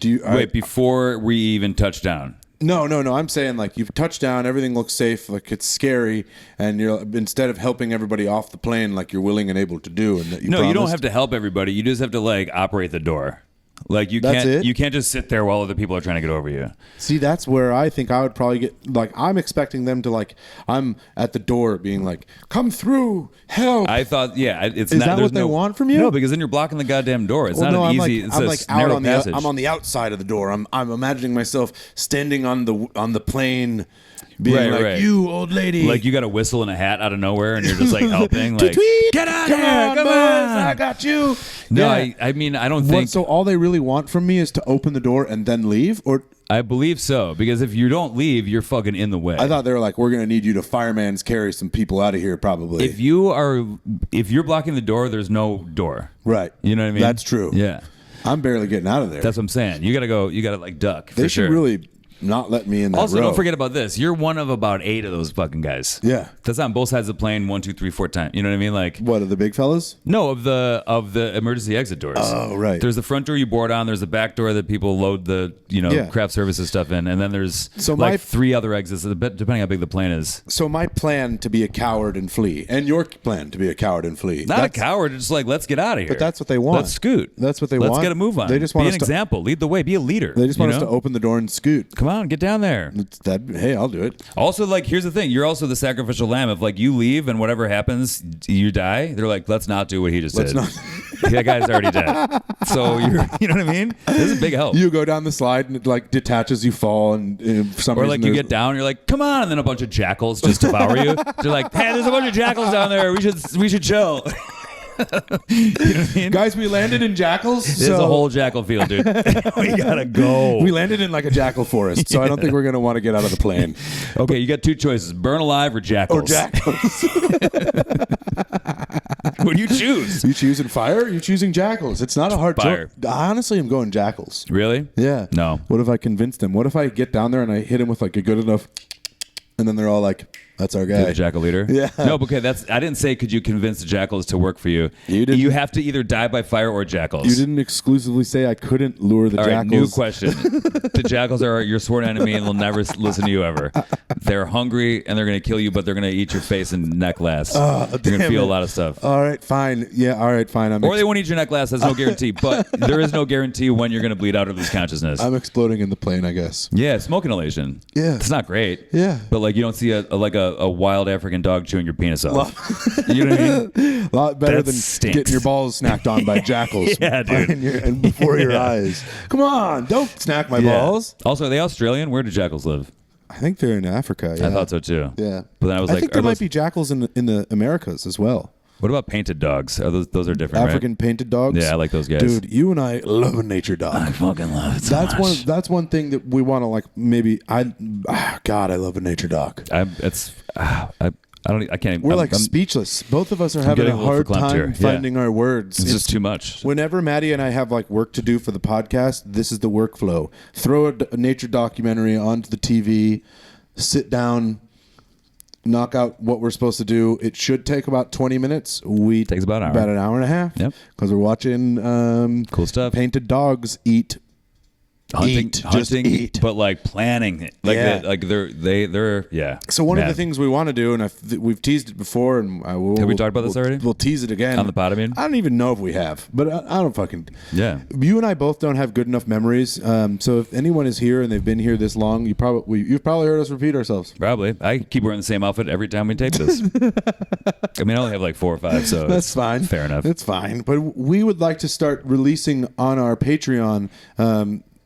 Wait, before we even touch down? No. I'm saying like you've touched down, everything looks safe, like it's scary, and you're instead of helping everybody off the plane like you're willing and able to do, and that you you don't have to help everybody. You just have to like operate the door. Like you can't just sit there while other people are trying to get over you. See, that's where I think I would probably get like I'm expecting them to like I'm at the door being like, "Come through, help." I thought, it's Is not. that what they want from you? No, because then you're blocking the goddamn door. It's not an easy. It's a narrow passage. I'm on the outside of the door. I'm imagining myself standing on the plane. Being like, you old lady. Like you got a whistle and a hat out of nowhere and you're just like helping. Like, get out of here. Come on. I got you. No, yeah. I mean, I don't think. So all they really want from me is to open the door and then leave? Or I believe so. Because if you don't leave, you're fucking in the way. I thought they were like, we're going to need you to fireman's carry some people out of here probably. If you're blocking the door, there's no door. Right. You know what I mean? That's true. Yeah. I'm barely getting out of there. That's what I'm saying. You got to like duck. They should really not let me in that Also, row. don't forget about this. You're one of about 8 of those fucking guys. Yeah. That's on both sides of the plane, 1, 2, 3, 4 times. You know what I mean? Like what, are the big fellas? No, of the emergency exit doors. Oh, right. There's the front door you board on. There's the back door that people load the craft services stuff in, and then there's 3 other exits, depending how big the plane is. So my plan to be a coward and flee, and your plan to be a coward and flee. Not a coward. It's like let's get out of here. But that's what they want. Let's scoot. That's what they want. Let's get a move on. They just want be an example. Lead the way. Be a leader. They just want us to open the door and scoot. Come on, get down there. Hey, I'll do it. Also, like, here's the thing. You're also the sacrificial lamb. If, like, you leave and whatever happens, you die, they're like, let's not do what he just did. That guy's already dead. So, you know what I mean? This is a big help. You go down the slide and it, like, detaches, you fall, and for some reason... Or, like, you get down, you're like, come on, and then a bunch of jackals just devour you. They're like, hey, there's a bunch of jackals down there. We should chill. You know what I mean? Guys, we landed in Jackals. There's a whole jackal field, dude. We gotta go. We landed in like a jackal forest, so I don't think we're gonna want to get out of the plane. Okay, you got 2 choices: burn alive or jackals. What do you choose? You choosing fire? You're choosing jackals. It's not a hard choice. Honestly, I'm going jackals. Really? Yeah. No. What if I convince them? What if I get down there and I hit him with like a good enough, and then they're all like, That's our guy. The Jackal leader? Yeah. No, okay, I didn't say could you convince the Jackals to work for you. You have to either die by fire or Jackals. You didn't exclusively say I couldn't lure the All right, Jackals. new question. The Jackals are your sworn enemy and they'll never listen to you ever. They're hungry and they're going to kill you, but they're going to eat your face and neck last. You're going to feel a lot of stuff. All right, fine. Yeah, all right, fine. Or they won't eat your neck last. That's no guarantee. But there is no guarantee when you're going to bleed out of this consciousness. I'm exploding in the plane, I guess. Yeah, smoke inhalation. Yeah. It's not great. Yeah. But like you don't see a wild African dog chewing your penis off. You know what I mean? A lot better That than stinks. getting your balls snacked on by jackals. Yeah, dude. And before your eyes. Come on, don't snack my balls. Also, are they Australian? Where do jackals live? I think they're in Africa. Yeah. I thought so too. Yeah. But then I was I like, think there are might those- be jackals in the Americas as well. What about painted dogs? Are those are different, African right? painted dogs. Yeah, I like those guys. Dude, you and I love a nature dog. I fucking love it so much. That's one thing that we want to like. Maybe God, I love a nature dog. I can't. We're I'm speechless. Both of us are having getting a a little hard verklempt time here. Yeah. finding our words. It's just too much. Whenever Matty and I have like work to do for the podcast, this is the workflow. Throw a nature documentary onto the TV, sit down, knock out what we're supposed to do. It should take about 20 minutes. Takes about an hour. About an hour and a half. Yep. Because we're watching Cool stuff. painted dogs eat. Hunting, but like planning it, like Yeah. they're yeah. So one of Man. the things we want to do, and we've teased it before, and Have we talked about this already? We'll tease it again On the pod, I mean? don't even know if we have, but I don't fucking. Yeah. You and I both don't have good enough memories. So if anyone is here and they've been here this long, you've probably heard us repeat ourselves. Probably. I keep wearing the same outfit every time we tape this. I mean, I only have like 4 or 5, so That's it's fine. Fair enough. That's fine. But we would like to start releasing on our Patreon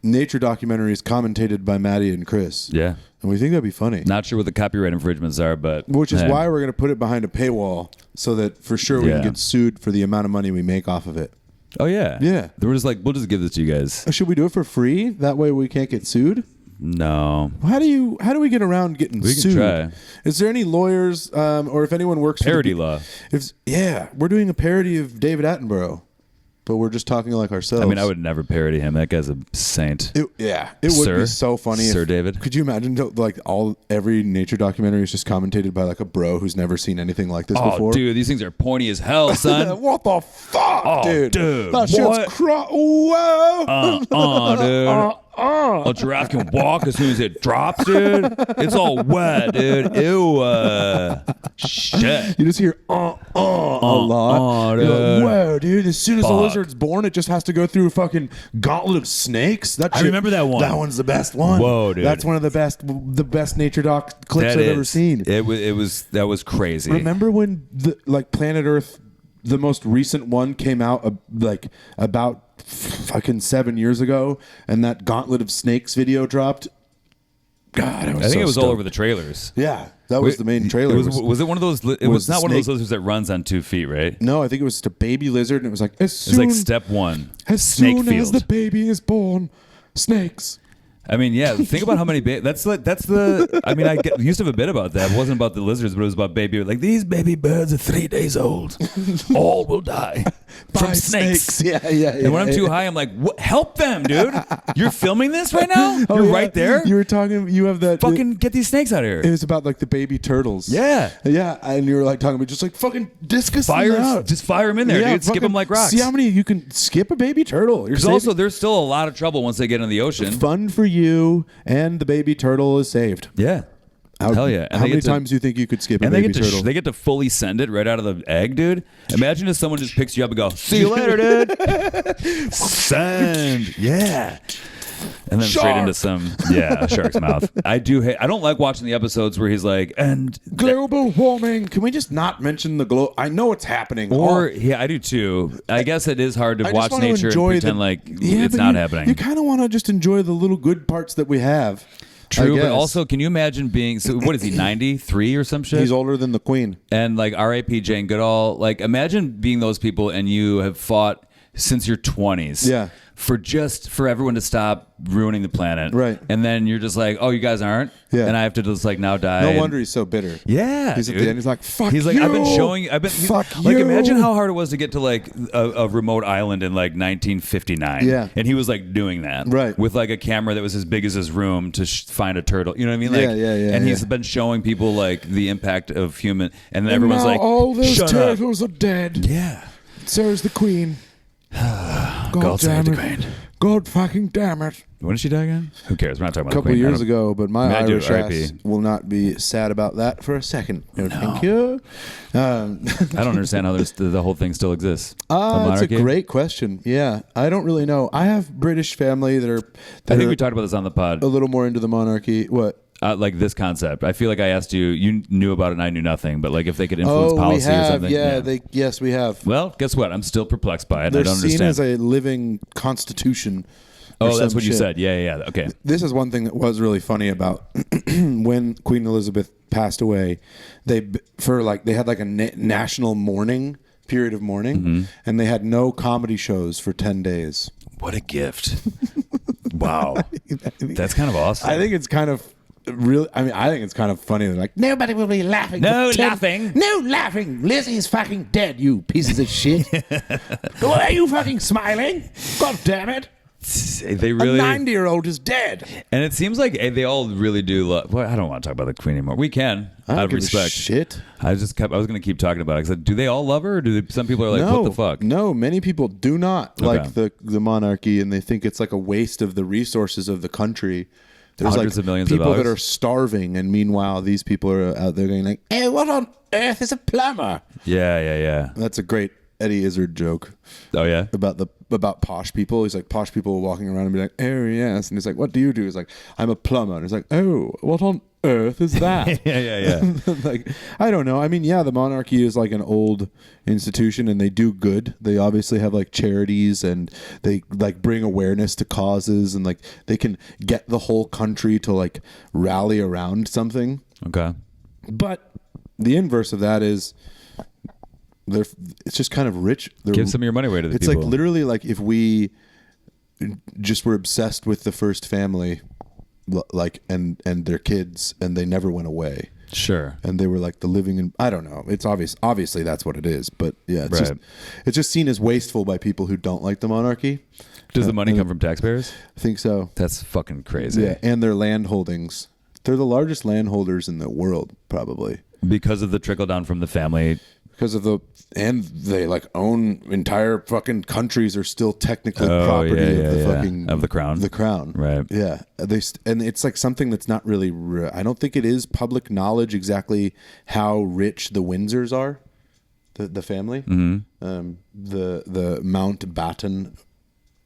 nature documentaries commentated by Matty and Chris. Yeah. And we think that'd be funny. Not sure what the copyright infringements are, but Which is hey. why we're going to put it behind a paywall so that for sure we can Yeah. get sued for the amount of money we make off of it. Oh yeah. Yeah. We're just like, we'll just give this to you guys. Should we do it for free? That way we can't get sued? No. How do we get around getting We can sued? try. Is there any lawyers or if anyone works Parody for law. We're doing a parody of David Attenborough, but we're just talking like ourselves. I mean, I would never parody him. That guy's a saint. It would Sir? be so funny. Sir David? Could you imagine like every nature documentary is just commentated by like a bro who's never seen anything like this Oh, before? dude, these things are pointy as hell, son. What the fuck, Oh, dude? dude, That what? shit's whoa. Dude. A giraffe can walk as soon as it drops, dude. It's all wet, dude. Ew. Shit. You just hear a lot. You're dude. like, whoa, dude! As soon as the Fuck. lizard's born, it just has to go through a fucking gauntlet of snakes. That I shit- remember that one. That one's the best one. Whoa, dude. That's one of the best nature doc clips That I've ever is- seen. That was crazy. Remember when Planet Earth, the most recent one, came out about fucking 7 years ago, and that Gauntlet of Snakes video dropped? God, I think it was all over the trailers. Yeah, that was the main trailer. Was it one of those? It was was the not one of those snake- lizards that runs on 2 feet, right? No, I think it was just a baby lizard, and it was like It's like step 1. as snake soon as field. the baby is born, snakes. I mean, yeah. Think about how many. That's the. I mean, used to have a bit about that. It wasn't about the lizards, but it was about baby. Like these baby birds are 3 days old. All will die from By snakes. Yeah. And when I'm too high, I'm like, help them, dude. You're filming this right now? Oh, You're yeah. right there? You were talking. You have that. Fucking get these snakes out of It here. was about like the baby turtles. Yeah. Yeah, and you were like talking about just like fucking discus them Fire, out. just fire them in there, Yeah, dude. Skip fucking- them like rocks. See how many you can skip a baby turtle. You're Because saving- also, there's still a lot of trouble once they get in the ocean. fun for you, and the baby turtle is saved. Yeah. Hell yeah. How many times do you think you could skip a And they baby get to turtle? they get to fully send it right out of the egg, dude. Imagine if someone just picks you up and go, "See you later, dude." Send, yeah, and then straight into some a shark's mouth. I don't like watching the episodes where he's like, and Global warming. Can we just not mention the globe? I know it's happening. I do too. I guess it is hard to I watch just wanna nature and enjoy pretend like it's but not you, happening. You kind of want to just enjoy the little good parts that we have. True, I but guess. also, can you imagine being? So, what is he? 93 or some shit? He's older than the queen. And like R.I.P. Jane Goodall. Like imagine being those people and you have fought since your 20s. Yeah. for everyone to stop ruining the planet. Right. And then you're just like, oh, you guys aren't? Yeah. And I have to just like now die. No wonder he's so bitter. Yeah. He's at the end. He's like, fuck He's like, you. Fuck you. Like, imagine how hard it was to get to like a remote island in like 1959. Yeah. And he was like doing that. Right. With like a camera that was as big as his room to find a turtle. You know what I mean? Like, yeah. And he's been showing people like the impact of human. And then everyone's now like, all those shut turtles are dead. Yeah. Sarah's the queen. God save damn the it. queen. God fucking damn it. When did she die again? Who cares? We're not talking A about couple the queen. years ago, but my I do, Irish R.I.P. ass will not be sad about that for a second. No. Thank you. I don't understand how the whole thing still exists. It's a monarchy? great question. Yeah, I don't really know. I have British family that are. I think we talked about this on the pod. A little more into the monarchy. What? Like this concept. I feel like I asked you. You knew about it, and I knew nothing. But like, if they could influence policy we have. or something. Yeah, yes, we have. Well, guess what? I'm still perplexed by it. They're I don't seen understand. as a living constitution. Oh, that's what you said. Yeah. Okay. This is one thing that was really funny about when Queen Elizabeth passed away. They had like a national mourning period of mourning, and they had no comedy shows for 10 days. What a gift! Wow, that's kind of awesome. I think it's kind of really. I mean, I think it's kind of funny. They're like, nobody will be laughing. No laughing. No laughing. Lizzie's fucking dead. You pieces of shit. Why are you fucking smiling? God damn it. They really, a 90-year-old is dead, and it seems like they all really do love. Well, I don't want to talk about the Queen anymore. We can, out of respect. Shit. I was going to keep talking about it. Because do they all love her, or some people are like, no, what the fuck? No, many people do not like Okay. the monarchy, and they think it's like a waste of the resources of the country. There's Hundreds like of millions of people that dollars. are starving, and meanwhile, these people are out there going like, "Hey, what on earth is a plumber?" Yeah. That's a great Eddie Izzard joke. Oh yeah. About posh people. He's like, posh people walking around and be like, oh yes, and he's like, what do you do? He's like, I'm a plumber. And he's like, oh, what on earth is that? yeah. Like, I don't know. I mean, yeah, the monarchy is like an old institution, and they do good. They obviously have like charities, and they like bring awareness to causes, and like they can get the whole country to like rally around something. Okay. But the inverse of that is it's just kind of rich. Give some of your money away to the it's people. It's like literally like if we just were obsessed with the first family, like and their kids, and they never went away. Sure. And they were like the living, and I don't know. It's obvious. Obviously, that's what it is. But yeah, it's just seen as wasteful by people who don't like the monarchy. Does the money come from taxpayers? I think so. That's fucking crazy. Yeah, and their land holdings. They're the largest landholders in the world, probably. Because of the trickle down from the family. Because of they like own entire fucking countries are still technically property of the crown. The crown, right? Yeah, and it's like something that's not really. I don't think it is public knowledge exactly how rich the Windsors are, the family. Mm-hmm. The Mountbatten.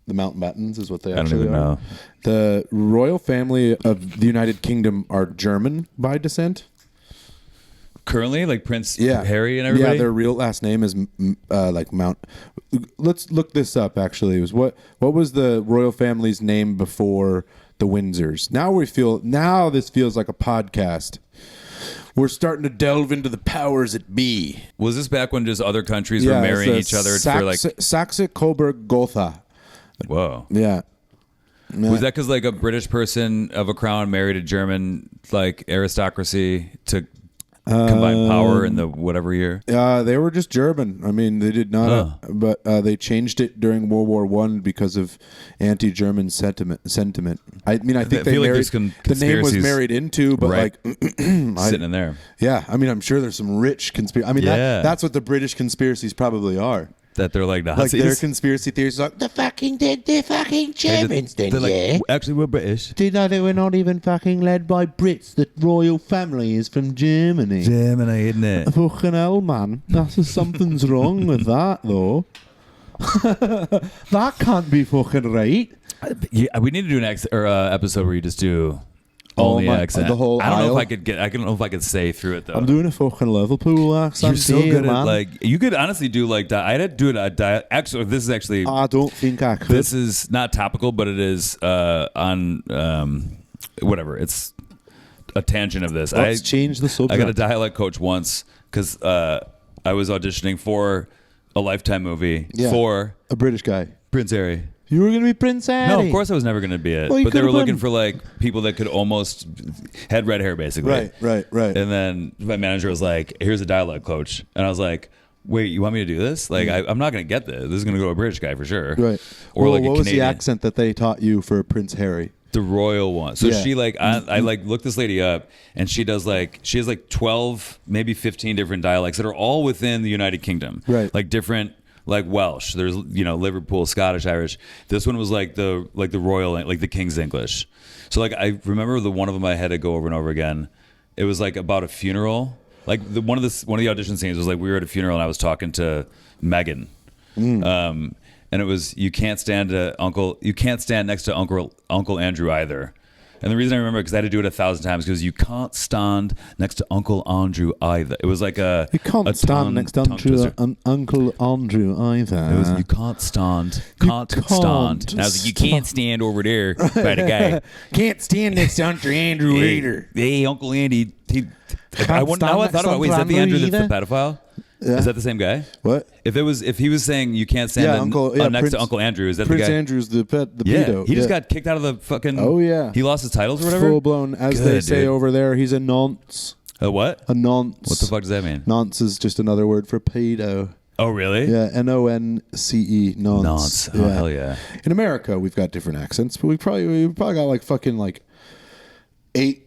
The Mountbattens is what they actually are. Know. The royal family of the United Kingdom are German by descent. Currently, like Prince Harry and everybody? Yeah, their real last name is like Mount. Let's look this up, actually. It was what was the royal family's name before the Windsors? Now this feels like a podcast. We're starting to delve into the powers that be. Was this back when just other countries were marrying each other for like... Saxe-Coburg-Gotha. Whoa. Yeah. Was that because like a British person of a crown married a German like aristocracy to combine power in the whatever year? They were just German. I mean, they did not, but they changed it during World War I because of anti-German sentiment. I mean, I think they married. The name was married into, but like sitting in there. Yeah, I mean, I'm sure there's some rich conspiracy. I mean, that's what the British conspiracies probably are. That they're like Nazis. Like their conspiracy theories are like, the fucking Germans then, like, actually, we're British. Do you know that we're not even fucking led by Brits? The royal family is from Germany. Germany, isn't it? Fucking hell, man. Something's wrong with that, though. That can't be fucking right. Yeah, we need to do an episode where you just do... Only accent. The whole I don't aisle. know if I could get. I don't know if I could say through it though. I'm doing a fucking Liverpool accent. You're so good man. at like. You could honestly do like that. I'd have to do it. Actually, this is actually. I don't think I could. This is not topical, but it is on whatever. It's a tangent of this. Let's change the subject. I got a dialect coach once because I was auditioning for a Lifetime movie for a British guy. Prince Harry. You were going to be Prince Harry. No, of course I was never going to be it. Well, but they were looking for like people that could almost had red hair, basically. Right. And then my manager was like, "Here's a dialect coach," and I was like, "Wait, you want me to do this? Like, I'm not going to get this. This is going to go to a British guy for sure." Right. Or well, like what a was the Canadian. accent that they taught you for Prince Harry? The royal one. So Yeah. she like I like looked this lady up, and she has like 12, maybe 15 different dialects that are all within the United Kingdom. Right. Like different. Like Welsh, there's Liverpool, Scottish, Irish. This one was like the royal, like the King's English. So like I remember the one of them I had to go over and over again. It was like about a funeral. Like one of the audition scenes was like we were at a funeral and I was talking to Megan, and it was you can't stand next to Uncle Andrew either. And the reason I remember because I had to do it 1,000 times because you can't stand next to Uncle Andrew either. It was like You can't stand next to Uncle Andrew either. It was you can't stand. And I was like, you can't stand over there by the guy. Can't stand next to Uncle Andrew either. Hey, Uncle Andy. I thought about is that the Andrew that's the pedophile? Yeah. Is that the same guy? What? If he was saying you can't stand next to Uncle Andrew, is that Prince the guy? Andrew's the Yeah, pedo. he just got kicked out of the fucking. Oh yeah, he lost his titles or whatever. Full blown, as Good, they say dude. over there. He's a nonce. A what? A nonce. What the fuck does that mean? Nonce is just another word for pedo. Oh really? Yeah, Nonce. Nonce. Oh hell yeah. In America, we've got different accents, but we probably got like fucking like 8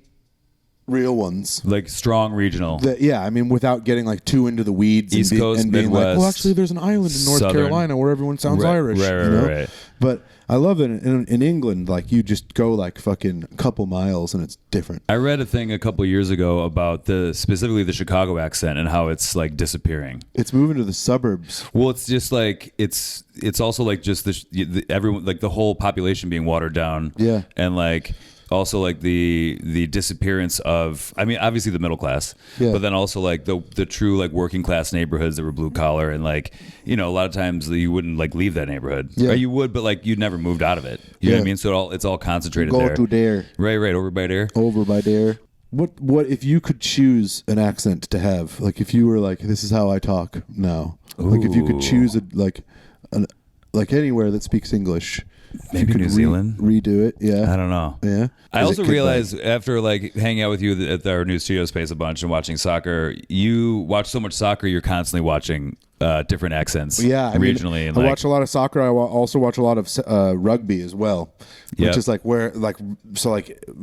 real ones. Like strong regional. Yeah, I mean, without getting like too into the weeds East Coast, and being like, Midwest, well, actually, there's an island in North Southern. Carolina where everyone sounds Irish. Right. But I love it in England. Like you just go like fucking a couple miles and it's different. I read a thing a couple years ago about specifically the Chicago accent and how it's like disappearing. It's moving to the suburbs. Well, it's just like it's also like just everyone like the whole population being watered down. Yeah, and like. Also, like the disappearance of, I mean, obviously the middle class, but then also like the true like working class neighborhoods that were blue collar, and like a lot of times you wouldn't like leave that neighborhood, or you would, but like you'd never moved out of it. You know what I mean? So it's all concentrated go there. to there, right, over by there. Over by there. What if you could choose an accent to have? Like if you were like, this is how I talk now. Like if you could choose like anywhere that speaks English. Maybe New Zealand. Redo it, yeah. I don't know. Yeah. I also realized after like hanging out with you at our new studio space a bunch and watching soccer, you watch so much soccer, you're constantly watching different accents. Yeah, regionally. I watch a lot of soccer. I also watch a lot of rugby as well, which is like where like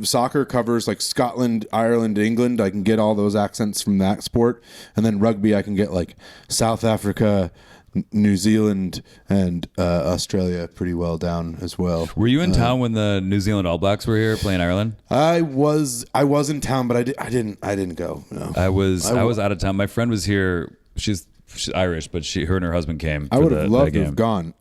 soccer covers like Scotland, Ireland, England. I can get all those accents from that sport, and then rugby I can get like South Africa, New Zealand, and Australia pretty well down as well. Were you in town when the New Zealand All Blacks were here playing Ireland? I was in town, but I didn't go. No. I was out of town. My friend was here. She's Irish, but her and her husband came. I would have loved to have gone.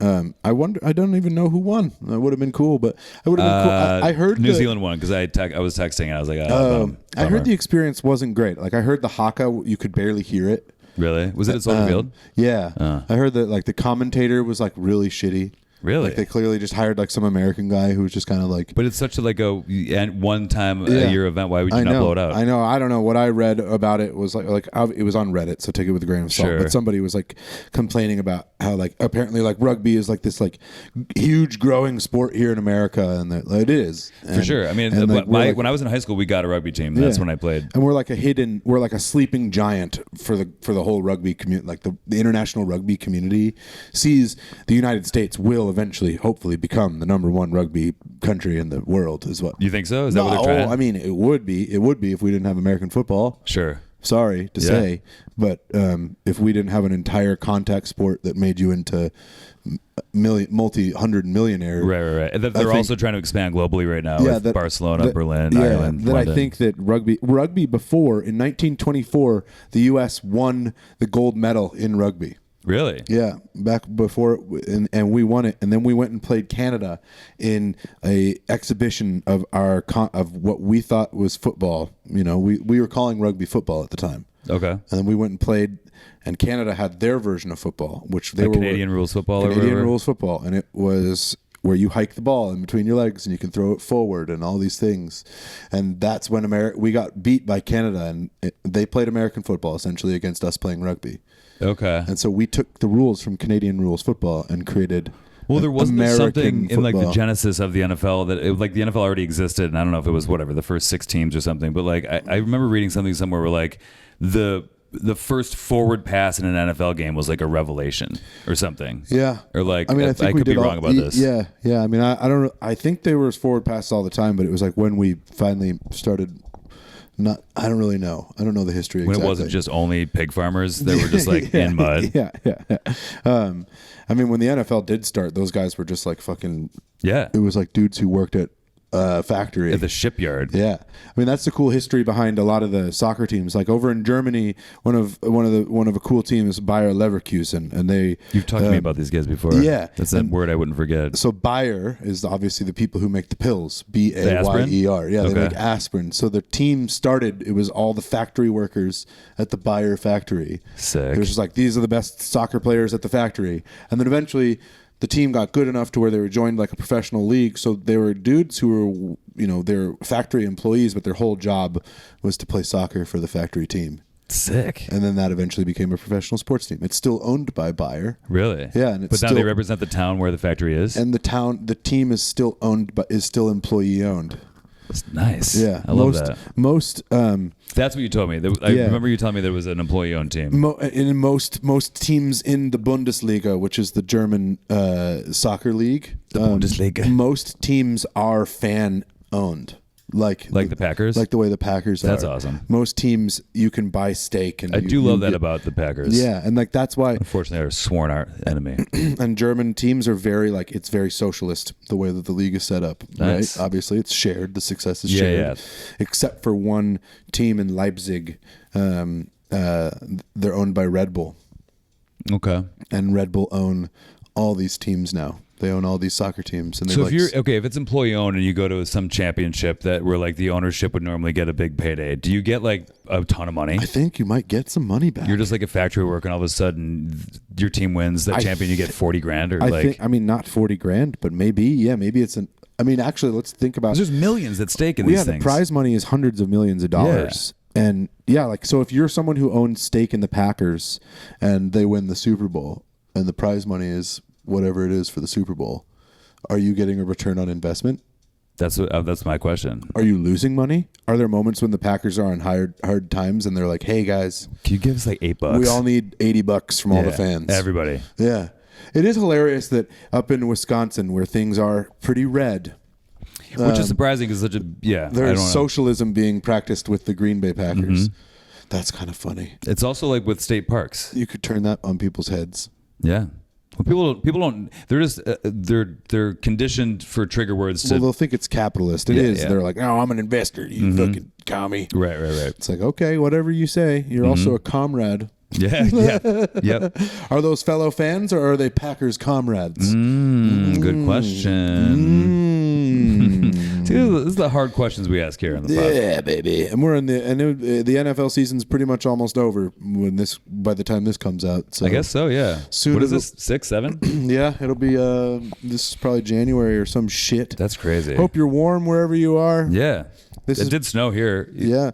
I wonder. I don't even know who won. That would have been cool, but it would have been cool. I heard New Zealand won because I was texting and I was like, I heard the experience wasn't great. Like I heard the haka, you could barely hear it. Really? Was it at Soldier Field? Yeah. I heard that like the commentator was like really shitty. Really? Like they clearly just hired like some American guy who was just kind of like. But it's such a one time a year event. Why would you not blow it out? I know. I don't know. What I read about it was like it was on Reddit, so take it with a grain of salt. Sure. But somebody was like complaining about how like apparently like rugby is like this like huge growing sport here in America, and that it is for sure. I mean, when I was in high school, we got a rugby team. That's when I played, and we're like a sleeping giant for the whole rugby community. Like the international rugby community sees the United States will eventually, hopefully, become the #1 rugby country in the world. Is what you think so? Is that what they're trying? I mean, it would be if we didn't have American football. Sure. Sorry to say, but if we didn't have an entire contact sport that made you into multi-hundred millionaire, right. And they're also trying to expand globally right now with Barcelona, Berlin, Ireland, London. I think that rugby before in 1924, the U.S. won the gold medal in rugby. Really? Yeah, back before, and we won it, and then we went and played Canada in a exhibition of of what we thought was football. You know, we were calling rugby football at the time. Okay. And then we went and played, and Canada had their version of football, which they were Canadian rules football. Canadian rules football, and it was where you hike the ball in between your legs and you can throw it forward and all these things. And that's when we got beat by Canada, and they played American football essentially against us playing rugby. Okay. And so we took the rules from Canadian rules football and created Well, there wasn't American something in like the football. genesis of the NFL that like the NFL already existed, and I don't know if it was whatever the first 6 teams or something, but like I remember reading something somewhere where like the first forward pass in an NFL game was like a revelation or something. Yeah. Or like I mean, I think we could be did wrong about this. Yeah, yeah. I mean, I don't know. I think they were forward passes all the time, but it was like when we finally started. Not, I don't really know. I don't know the history When exactly. it wasn't just only pig farmers that were just like in mud. Yeah. I mean, when the NFL did start, those guys were just like fucking. Yeah. It was like dudes who worked at factory At the shipyard. Yeah, I mean that's the cool history behind a lot of the soccer teams. Like over in Germany, one of a cool team is Bayer Leverkusen, and they. You've talked to me about these guys before. Yeah, that's that word I wouldn't forget. So Bayer is obviously the people who make the pills. Bayer. Yeah, they make aspirin. So the team started. It was all the factory workers at the Bayer factory. Sick. It was just like these are the best soccer players at the factory, and then eventually. The team got good enough to where they were joined like a professional league. So they were dudes who were, they're factory employees, but their whole job was to play soccer for the factory team. Sick. And then that eventually became a professional sports team. It's still owned by Bayer. Really? Yeah. And but now they represent the town where the factory is? And the team is still owned, but is still employee owned. That's nice. Yeah. I love that. That's what you told me. I remember you telling me there was an employee-owned team. In most teams in the Bundesliga, which is the German soccer league, the Bundesliga, most teams are fan-owned. Like the Packers? Like the way the Packers are. That's awesome. Most teams, you can buy steak. And I do love that about the Packers. Yeah, and like that's why... Unfortunately, they're a sworn our enemy. And German teams are very, it's very socialist, the way that the league is set up. Nice. Right? Obviously, it's shared. The success is shared. Yeah. Except for one team in Leipzig. They're owned by Red Bull. Okay. And Red Bull own all these teams now. They own all these soccer teams. And so if it's employee owned and you go to some championship where like the ownership would normally get a big payday, do you get like a ton of money? I think you might get some money back. You're just like a factory worker and all of a sudden your team wins that champion, you get 40 grand or not 40 grand, but maybe it's actually let's think about. There's millions at stake in these things. The prize money is hundreds of millions of dollars. Yeah. And so if you're someone who owns stake in the Packers and they win the Super Bowl and the prize money is whatever it is for the Super Bowl, are you getting a return on investment? That's my question. Are you losing money? Are there moments when the Packers are on hard times and they're like, "Hey guys, can you give us like $8? We all need $80 from all the fans." Everybody. Yeah, it is hilarious that up in Wisconsin where things are pretty red, which is surprising because there's socialism being practiced with the Green Bay Packers. Mm-hmm. That's kind of funny. It's also like with state parks. You could turn that on people's heads. Yeah. Well, people don't. They're just they're conditioned for trigger words. They'll think it's capitalist. It is. Yeah. They're like, "No, I'm an investor. You fucking commie." Right. It's like, okay, whatever you say. You're also a comrade. Yeah. Yep. Are those fellow fans or are they Packers comrades? Good question. See, this is the hard questions we ask here on the pod. Yeah, baby. And we're in the NFL season's pretty much almost over by the time this comes out. So I guess so. Yeah. Soon what is this? 6, 7? Yeah, it'll be. This is probably January or some shit. That's crazy. Hope you're warm wherever you are. Yeah. It did snow here. Yeah.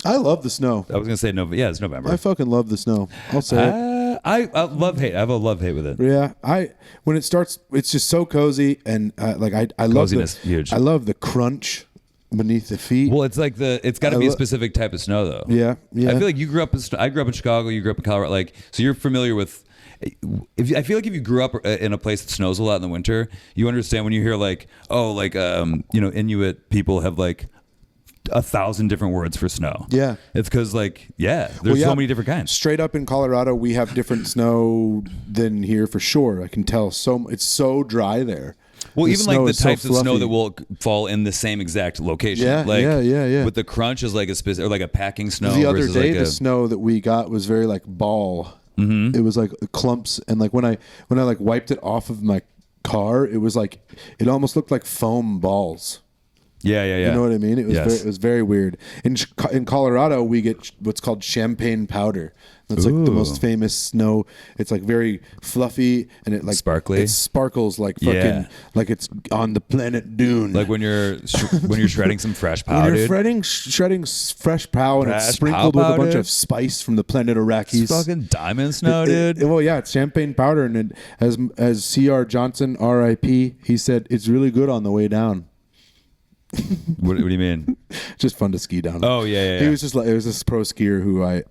I love the snow. I was gonna say November. Yeah, it's November. I fucking love the snow. I'll say it. I love hate. I have a love hate with it. Yeah, when it starts, it's just so cozy and I love huge. I love the crunch beneath the feet. Well, it's like it's got to be a specific type of snow though. Yeah. I feel like you grew up. I grew up in Chicago. You grew up in Colorado. Like, so you're familiar with. I feel like if you grew up in a place that snows a lot in the winter, you understand when you hear Inuit people have like 1,000 different words for snow. Yeah. It's because there's so many different kinds. Straight up in Colorado, we have different snow than here for sure. I can tell. It's so dry there. Well, even like the types of snow that will fall in the same exact location. Yeah, yeah. But the crunch is like a specific, or like a packing snow. The other day, the snow that we got was very like ball. Mm-hmm. It was like clumps, and like when I like wiped it off of my car, it was like it almost looked like foam balls. Yeah. You know what I mean? It was Yes. it was very weird. In Colorado, we get what's called champagne powder. That's like the most famous snow. It's like very fluffy and it like sparkly. It sparkles like fucking like it's on the planet Dune. Like when you're shredding some fresh pow, when you're dude. shredding fresh pow and it's Fresh sprinkled pow with a bunch powder. of spice from the planet Arrakis. It's fucking diamond snow, dude. Well, yeah, it's champagne powder, and as C.R. Johnson, R.I.P., he said it's really good on the way down. What do you mean? Just fun to ski down. Oh yeah. He was just like, it was this pro skier who I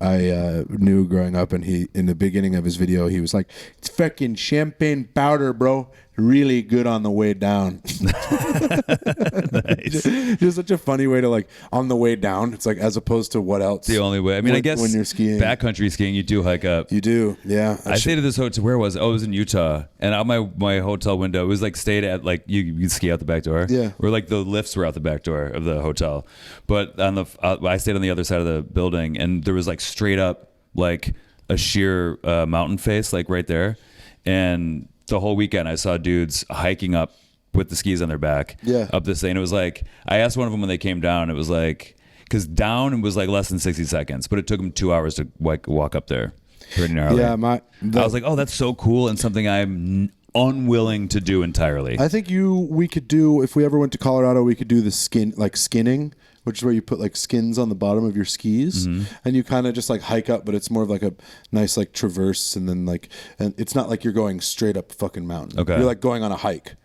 knew growing up, and he in the beginning of his video he was like, "It's fucking champagne powder, bro. Really good on the way down." Nice. Just such a funny way to like on the way down. It's like as opposed to what else? The only way. I mean, I guess when you're skiing, backcountry skiing, you do hike up. you do. Yeah, I stayed at this hotel. Where was it? Oh, it was in Utah. And out my hotel window, it was like stayed at like you could ski out the back door. Yeah. Or like the lifts were out the back door of the hotel. But on the I stayed on the other side of the building, and there was like straight up like a sheer mountain face like right there. And the whole weekend I saw dudes hiking up with the skis on their back. Yeah. Up this thing. It was like I asked one of them when they came down. It was like because down was like less than 60 seconds, but it took them 2 hours to walk up there. Pretty gnarly. Yeah, I was like, oh, that's so cool, and something I'm unwilling to do entirely. I think we could do, if we ever went to Colorado, we could do the skinning, which is where you put like skins on the bottom of your skis, and you kind of just like hike up, but it's more of like a nice like traverse, and then like, and it's not like you're going straight up fucking mountain. Okay. You're like going on a hike,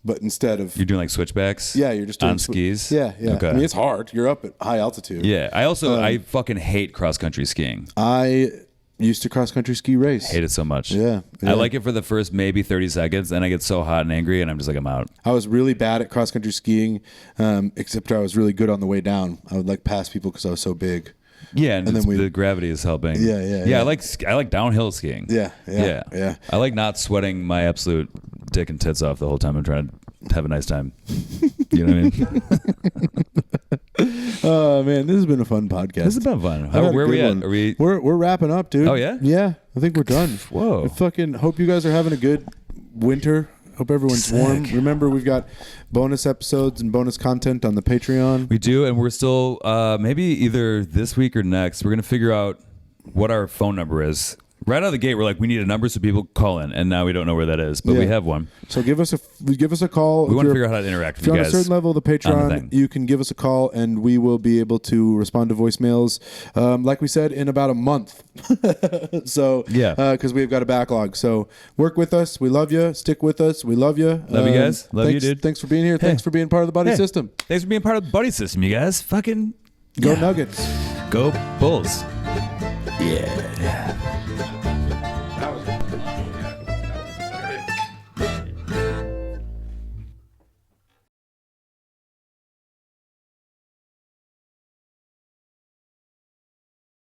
but instead of You're doing like switchbacks. yeah, you're just doing on skis. Yeah. Okay. I mean, it's hard. You're up at high altitude. Yeah. I also I fucking hate cross country skiing. I used to cross country ski race. Hate it so much. Yeah. I like it for the first maybe 30 seconds, then I get so hot and angry, and I'm just like, I'm out. I was really bad at cross country skiing, except I was really good on the way down. I would like pass people because I was so big. Yeah, and then the gravity is helping. Yeah. I like downhill skiing. Yeah. I like not sweating my absolute dick and tits off the whole time I'm trying to have a nice time. You know what I mean? Oh man, this has been a fun podcast. This has been fun. I've had a Where are we good at? one. We're wrapping up, dude. Oh, yeah? Yeah, I think we're done. Whoa. I fucking hope you guys are having a good winter. Hope everyone's warm. Remember, we've got bonus episodes and bonus content on the Patreon. We do, and we're still maybe either this week or next. We're gonna figure out what our phone number is. Right out of the gate, we're like, we need a number so people call in, and now we don't know where that is, but we have one. So give us a call. We want to figure out how to interact with you guys. If you're on a certain level of the Patreon, you can give us a call, and we will be able to respond to voicemails, like we said, in about a month. So because we've got a backlog. So work with us. We love you. Stick with us. We love you. Love you guys. Love you, dude. Thanks for being here. Thanks for being part of the buddy system. Thanks for being part of the buddy system, you guys. Fucking Go Nuggets. Go Bulls. Yeah.